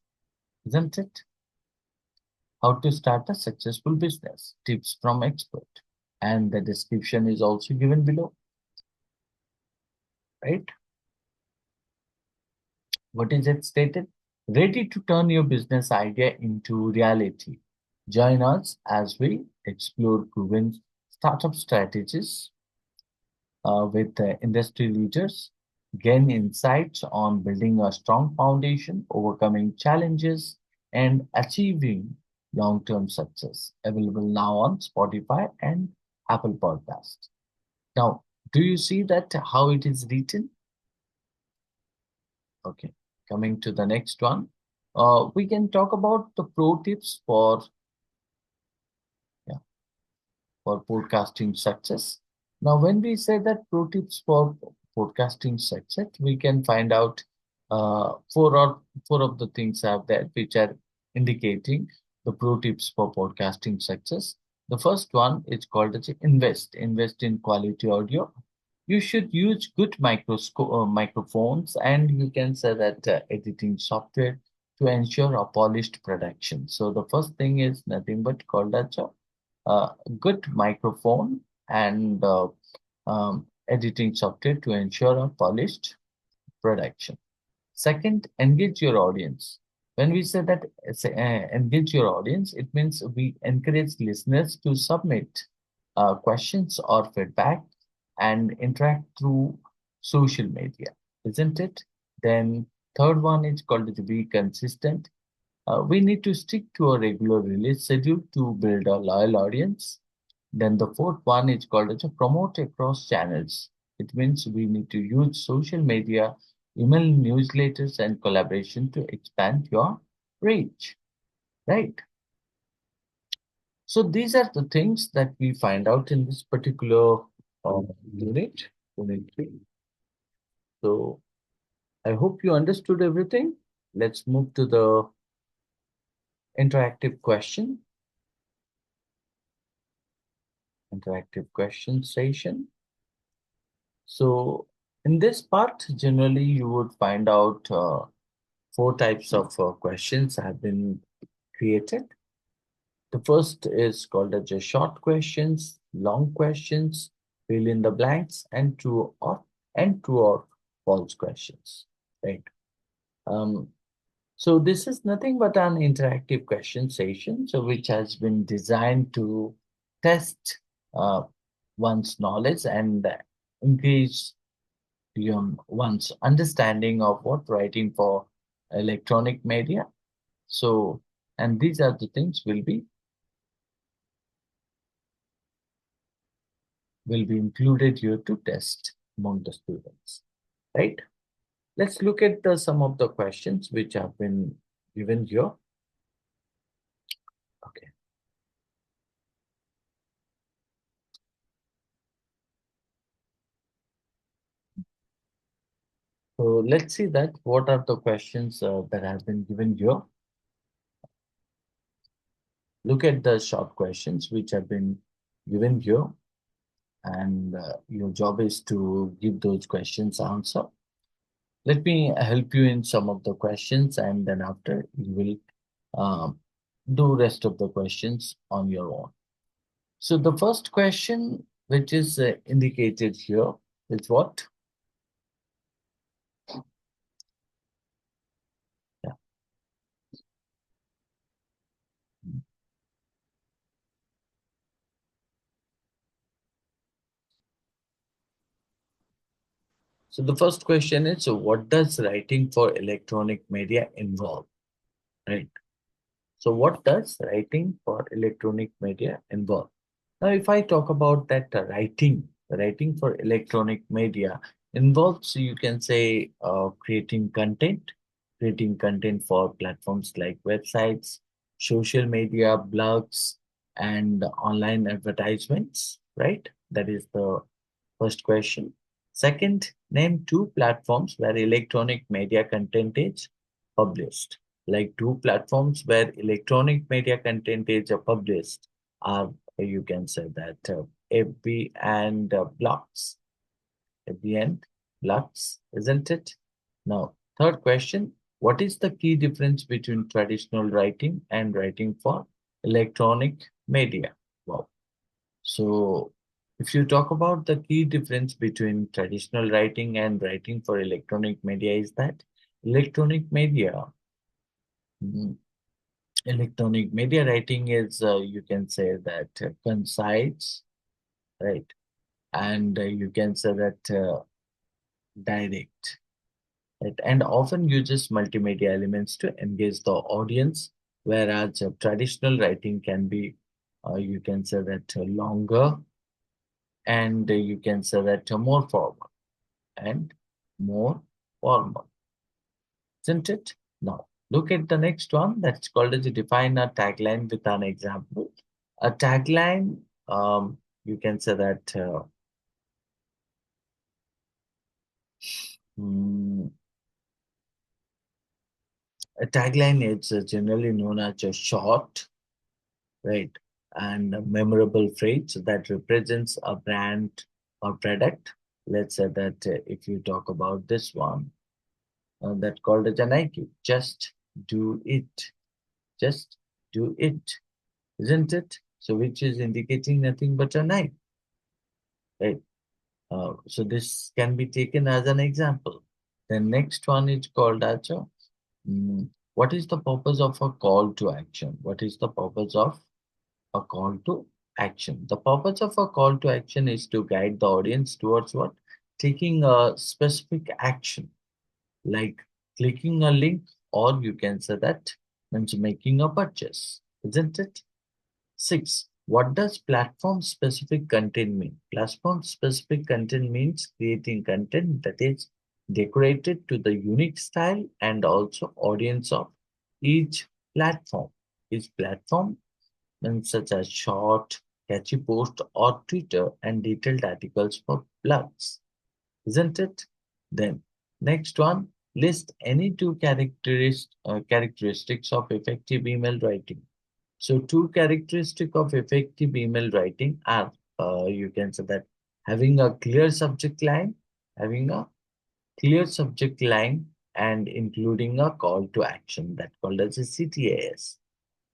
isn't it? How to start a successful business, tips from expert, and the description is also given below, right? What is it stated? Ready to turn your business idea into reality. Join us as we explore proven startup strategies with industry leaders, gain insights on building a strong foundation, overcoming challenges, and achieving long-term success. Available now on Spotify and Apple Podcast. Now, do you see that how it is written? Okay, coming to the next one. We can talk about the pro tips yeah, for podcasting success. Now, when we say that pro tips for podcasting success, we can find out four of the things are there which are indicating the pro tips for podcasting success. The first one is called as invest. Invest in quality audio. You should use good microphones, and you can say that editing software to ensure a polished production. So the first thing is nothing but called as a good microphone and editing software to ensure a polished production. Second, engage your audience. When we say that engage your audience, it means we encourage listeners to submit questions or feedback and interact through social media, isn't it? Then third one is called to be consistent. We need to stick to a regular release schedule to build a loyal audience. Then the fourth one is called as a promote across channels. It means we need to use social media, email newsletters, and collaboration to expand your reach, right? So these are the things that we find out in this particular unit, unit 3. So I hope you understood everything. Let's move to the interactive question, interactive question session. So in this part, generally you would find out four types of questions have been created. The first is called as a short questions, long questions, fill in the blanks, and true or false questions. Right. Um, so this is nothing but an interactive question session, so which has been designed to test one's knowledge and increase one's understanding of what writing for electronic media. So, and these are the things will be included here to test among the students, right? Let's look at some of the questions which have been given here. Okay, so let's see that what are the questions that have been given here. Look at the short questions which have been given here, and your job is to give those questions answer. Let me help you in some of the questions, and then after you will do rest of the questions on your own. So the first question, which is indicated here, is what? Yeah. So the first question is, so what does writing for electronic media involve? Right. So what does writing for electronic media involve? Now, if I talk about that writing for electronic media involves, you can say, creating content for platforms like websites, social media, blogs, and online advertisements, right? That is the first question. Second, name two platforms where electronic media content is published. Like two platforms where electronic media content is published are, you can say that FB and blogs. FB and blogs, isn't it? Now, third question, what is the key difference between traditional writing and writing for electronic media? Wow. So, if you talk about the key difference between traditional writing and writing for electronic media is that electronic media, mm, electronic media writing is, you can say that concise, right? And you can say that direct, right? And often uses multimedia elements to engage the audience, whereas traditional writing can be, you can say that longer, and you can say that more formal and more formal, isn't it? Now, look at the next one that's called as a define a tagline with an example. A tagline, you can say that mm, a tagline is generally known as a short, right, and a memorable phrase that represents a brand or product. Let's say that if you talk about this one, that called as a Nike, just do it. Just do it, isn't it? So which is indicating nothing but a knife, right? So this can be taken as an example. The next one is called as a, what is the purpose of a call to action? What is the purpose of a call to action? The purpose of a call to action is to guide the audience towards what? Taking a specific action, like clicking a link, or you can say that means making a purchase, isn't it? Six, what does platform specific content mean? Platform specific content means creating content that is decorated to the unique style and also audience of each platform. Each platform means such as short, catchy post or Twitter and detailed articles for blogs, isn't it? Then next one, list any two characteristics of effective email writing. So two characteristics of effective email writing are, you can say that having a clear subject line, having a clear subject line and including a call to action that called as a CTAS.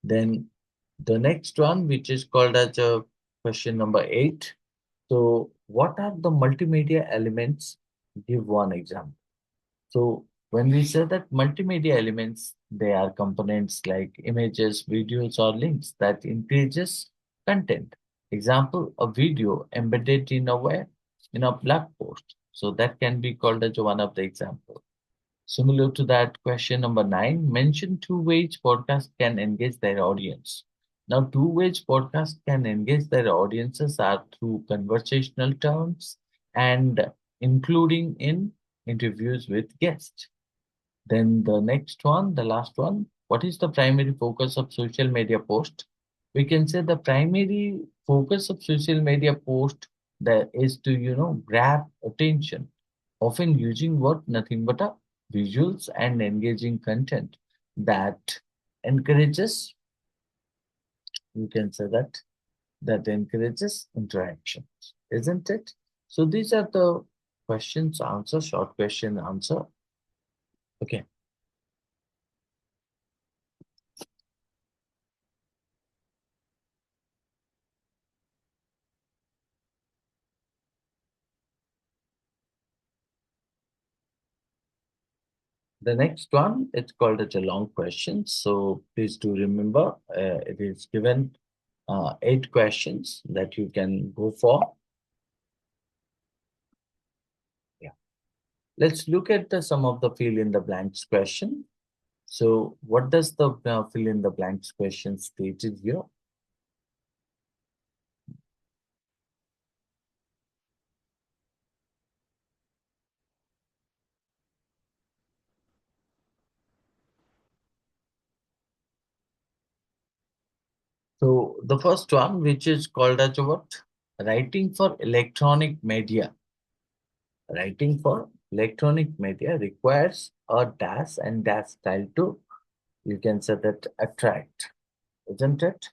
Then the next one, which is called as a question number 8. So what are the multimedia elements? Give one example. So when we say that multimedia elements, they are components like images, videos, or links that increases content. Example, a video embedded in a web, in a blog post. So that can be called as one of the example. Similar to that, question number 9, mention two ways podcast can engage their audience. Now, two ways podcast can engage their audiences are through conversational terms and including in interviews with guests. Then the next one, the last one, what is the primary focus of social media post? We can say the primary focus of social media post that is to, grab attention, often using what? Nothing but a visuals and engaging content that encourages, you can say that encourages interactions, isn't it? So these are the questions, answer, short question, answer. Okay. The next one, it's called as a long question. So please do remember, it is given 8 questions that you can go for. Yeah. Let's look at some of the fill in the blanks question. So what does the fill in the blanks question stated here? So the first one, which is called as what? Writing for electronic media. Writing for electronic media requires a dash and dash style to, you can say that, attract, isn't it?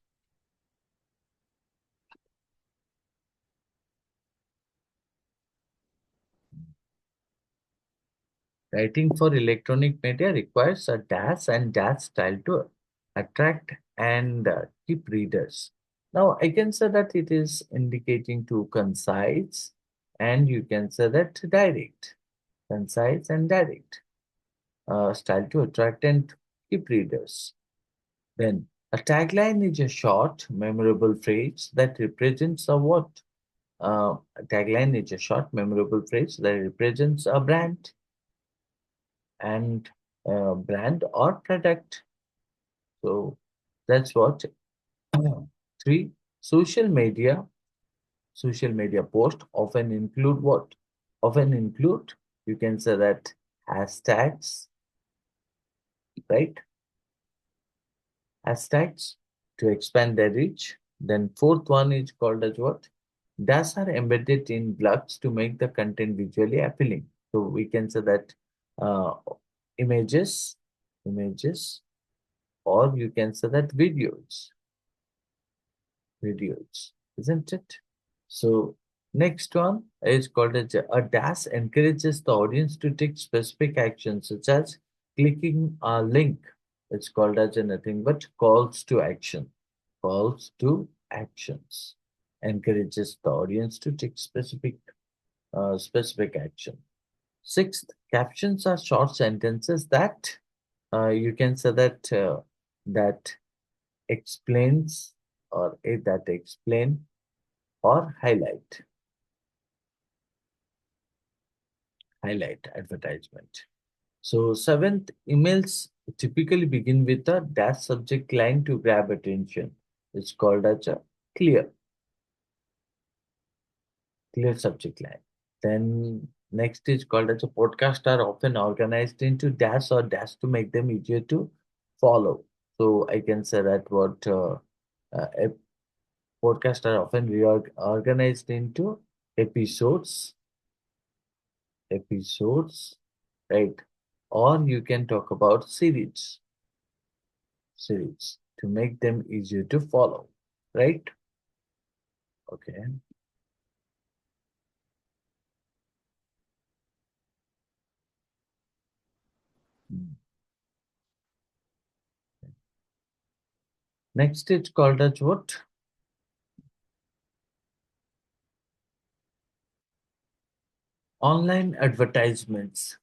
Writing for electronic media requires a dash and dash style to attract and keep readers. Now, I can say that it is indicating to concise, and you can say that direct, concise and direct style to attract and keep readers. Then, a tagline is a short, memorable phrase that represents a what? A tagline is a short, memorable phrase that represents a and brand or product. So that's what. Three, social media. Social media posts often include what? Often include, you can say that, hashtags, right? Hashtags to expand their reach. Then fourth one is called as what? DAS are embedded in blocks to make the content visually appealing. So we can say that uh, images, images, or you can say that videos, isn't it? So next one is called as a dash encourages the audience to take specific actions such as clicking a link. It's called as a nothing but calls to action. Calls to actions. Encourages the audience to take specific action. Sixth, captions are short sentences that you can say that explains that explain or highlight advertisement. So seventh, emails typically begin with a dash subject line to grab attention. It's called as a clear, clear subject line. Then next is called as a podcast are often organized into dash or dash to make them easier to follow. So I can say that what a podcast are often reorganized into episodes, episodes, right? Or you can talk about series to make them easier to follow, right? Okay. Mm. Next, it's called as what? Online advertisements.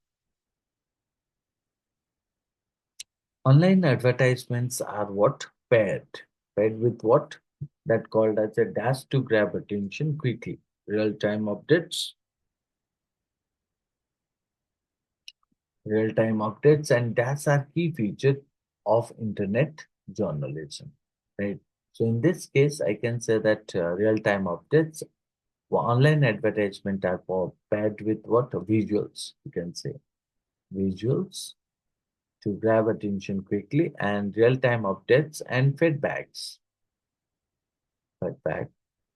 Online advertisements are what? Paired with what? That called as a dash to grab attention quickly. Real-time updates, real-time updates, and dash are key features of internet journalism, right? So in this case, I can say that real-time updates, online advertisement are paired with what? Visuals, you can say. Visuals to grab attention quickly and real-time updates and feedback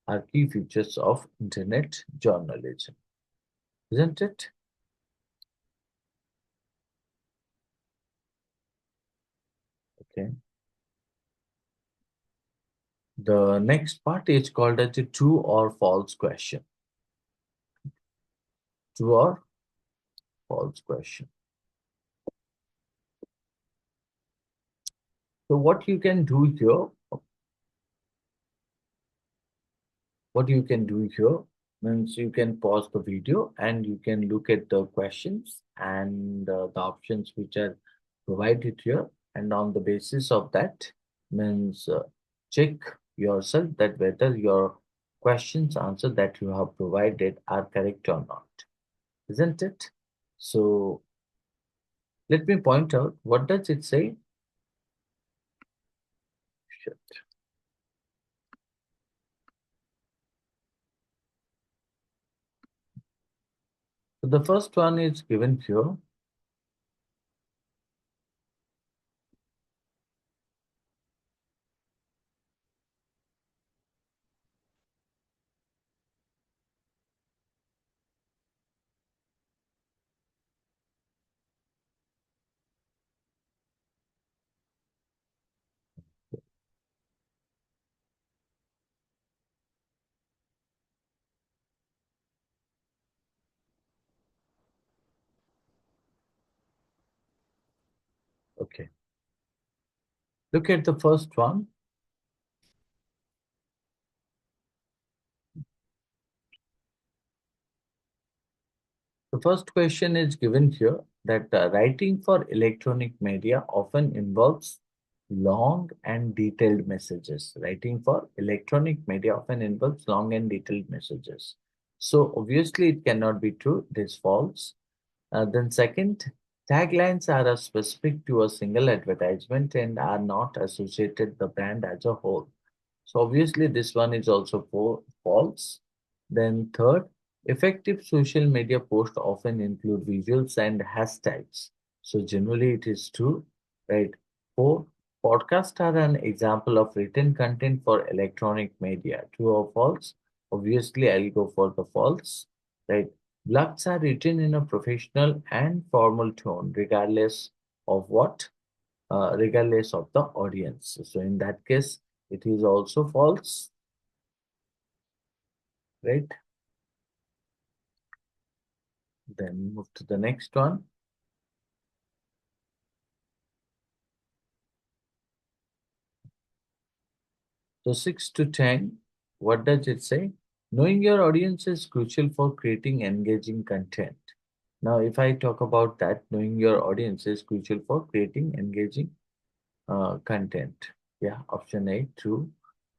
are key features of internet journalism, isn't it? Okay. The next part is called as a true or false question. True or false question. So what you can do here means you can pause the video and you can look at the questions and the options which are provided here, and on the basis of that means check yourself that whether your questions answer that you have provided are correct or not, isn't it? So let me point out what does it say. Shit. So the first one is given here. Okay, look at the first one. The first question is given here that writing for electronic media often involves long and detailed messages. Writing for electronic media often involves long and detailed messages. So obviously it cannot be true. It is false. Then second, taglines are specific to a single advertisement and are not associated the brand as a whole. So obviously this one is also false. Then third, effective social media posts often include visuals and hashtags. So generally it is true, right? Four, podcasts are an example of written content for electronic media. True or false? Obviously I'll go for the false, right? Blogs are written in a professional and formal tone, regardless of the audience. So in that case, it is also false, right? Then move to the next one. So 6 to 10, what does it say? Knowing your audience is crucial for creating engaging content. Now, if I talk about that, knowing your audience is crucial for creating engaging content. Yeah, option A, true.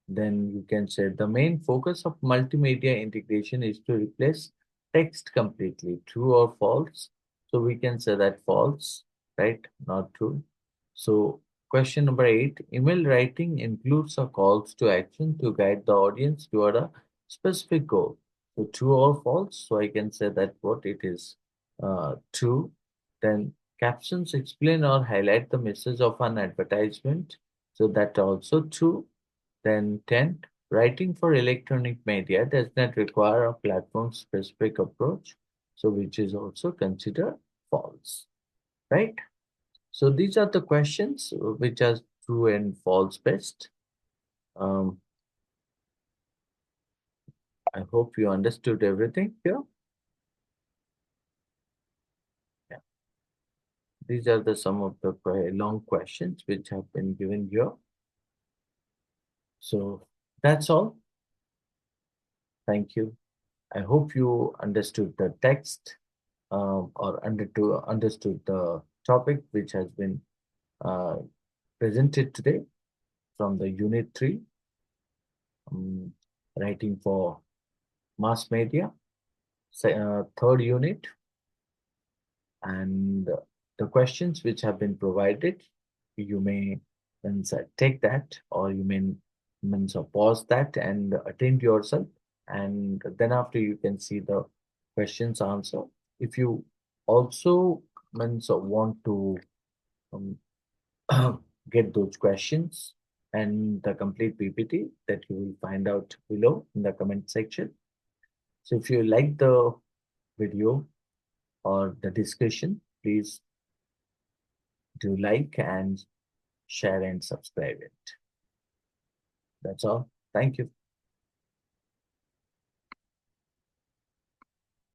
Then you can say the main focus of multimedia integration is to replace text completely, true or false. So we can say that false, right? Not true. So question number 8, email writing includes a calls to action to guide the audience toward a specific goal. So true or false. So I can say that what it is true. Then captions explain or highlight the message of an advertisement. So that also true. Then 10, writing for electronic media does not require a platform-specific approach, so which is also considered false, right? So these are the questions which are true and false based. Um, I hope you understood everything here. Yeah. These are the some of the long questions which have been given here. So that's all. Thank you. I hope you understood the text or understood the topic which has been uh, presented today from the Unit 3, um, writing for mass media, third unit, and the questions which have been provided, you may take that or you may pause that and attend yourself, and then after you can see the questions answer. If you also want to get those questions and the complete PPT, that you will find out below in the comment section. So if you like the video or the discussion, please do like and share and subscribe it. That's all. Thank you.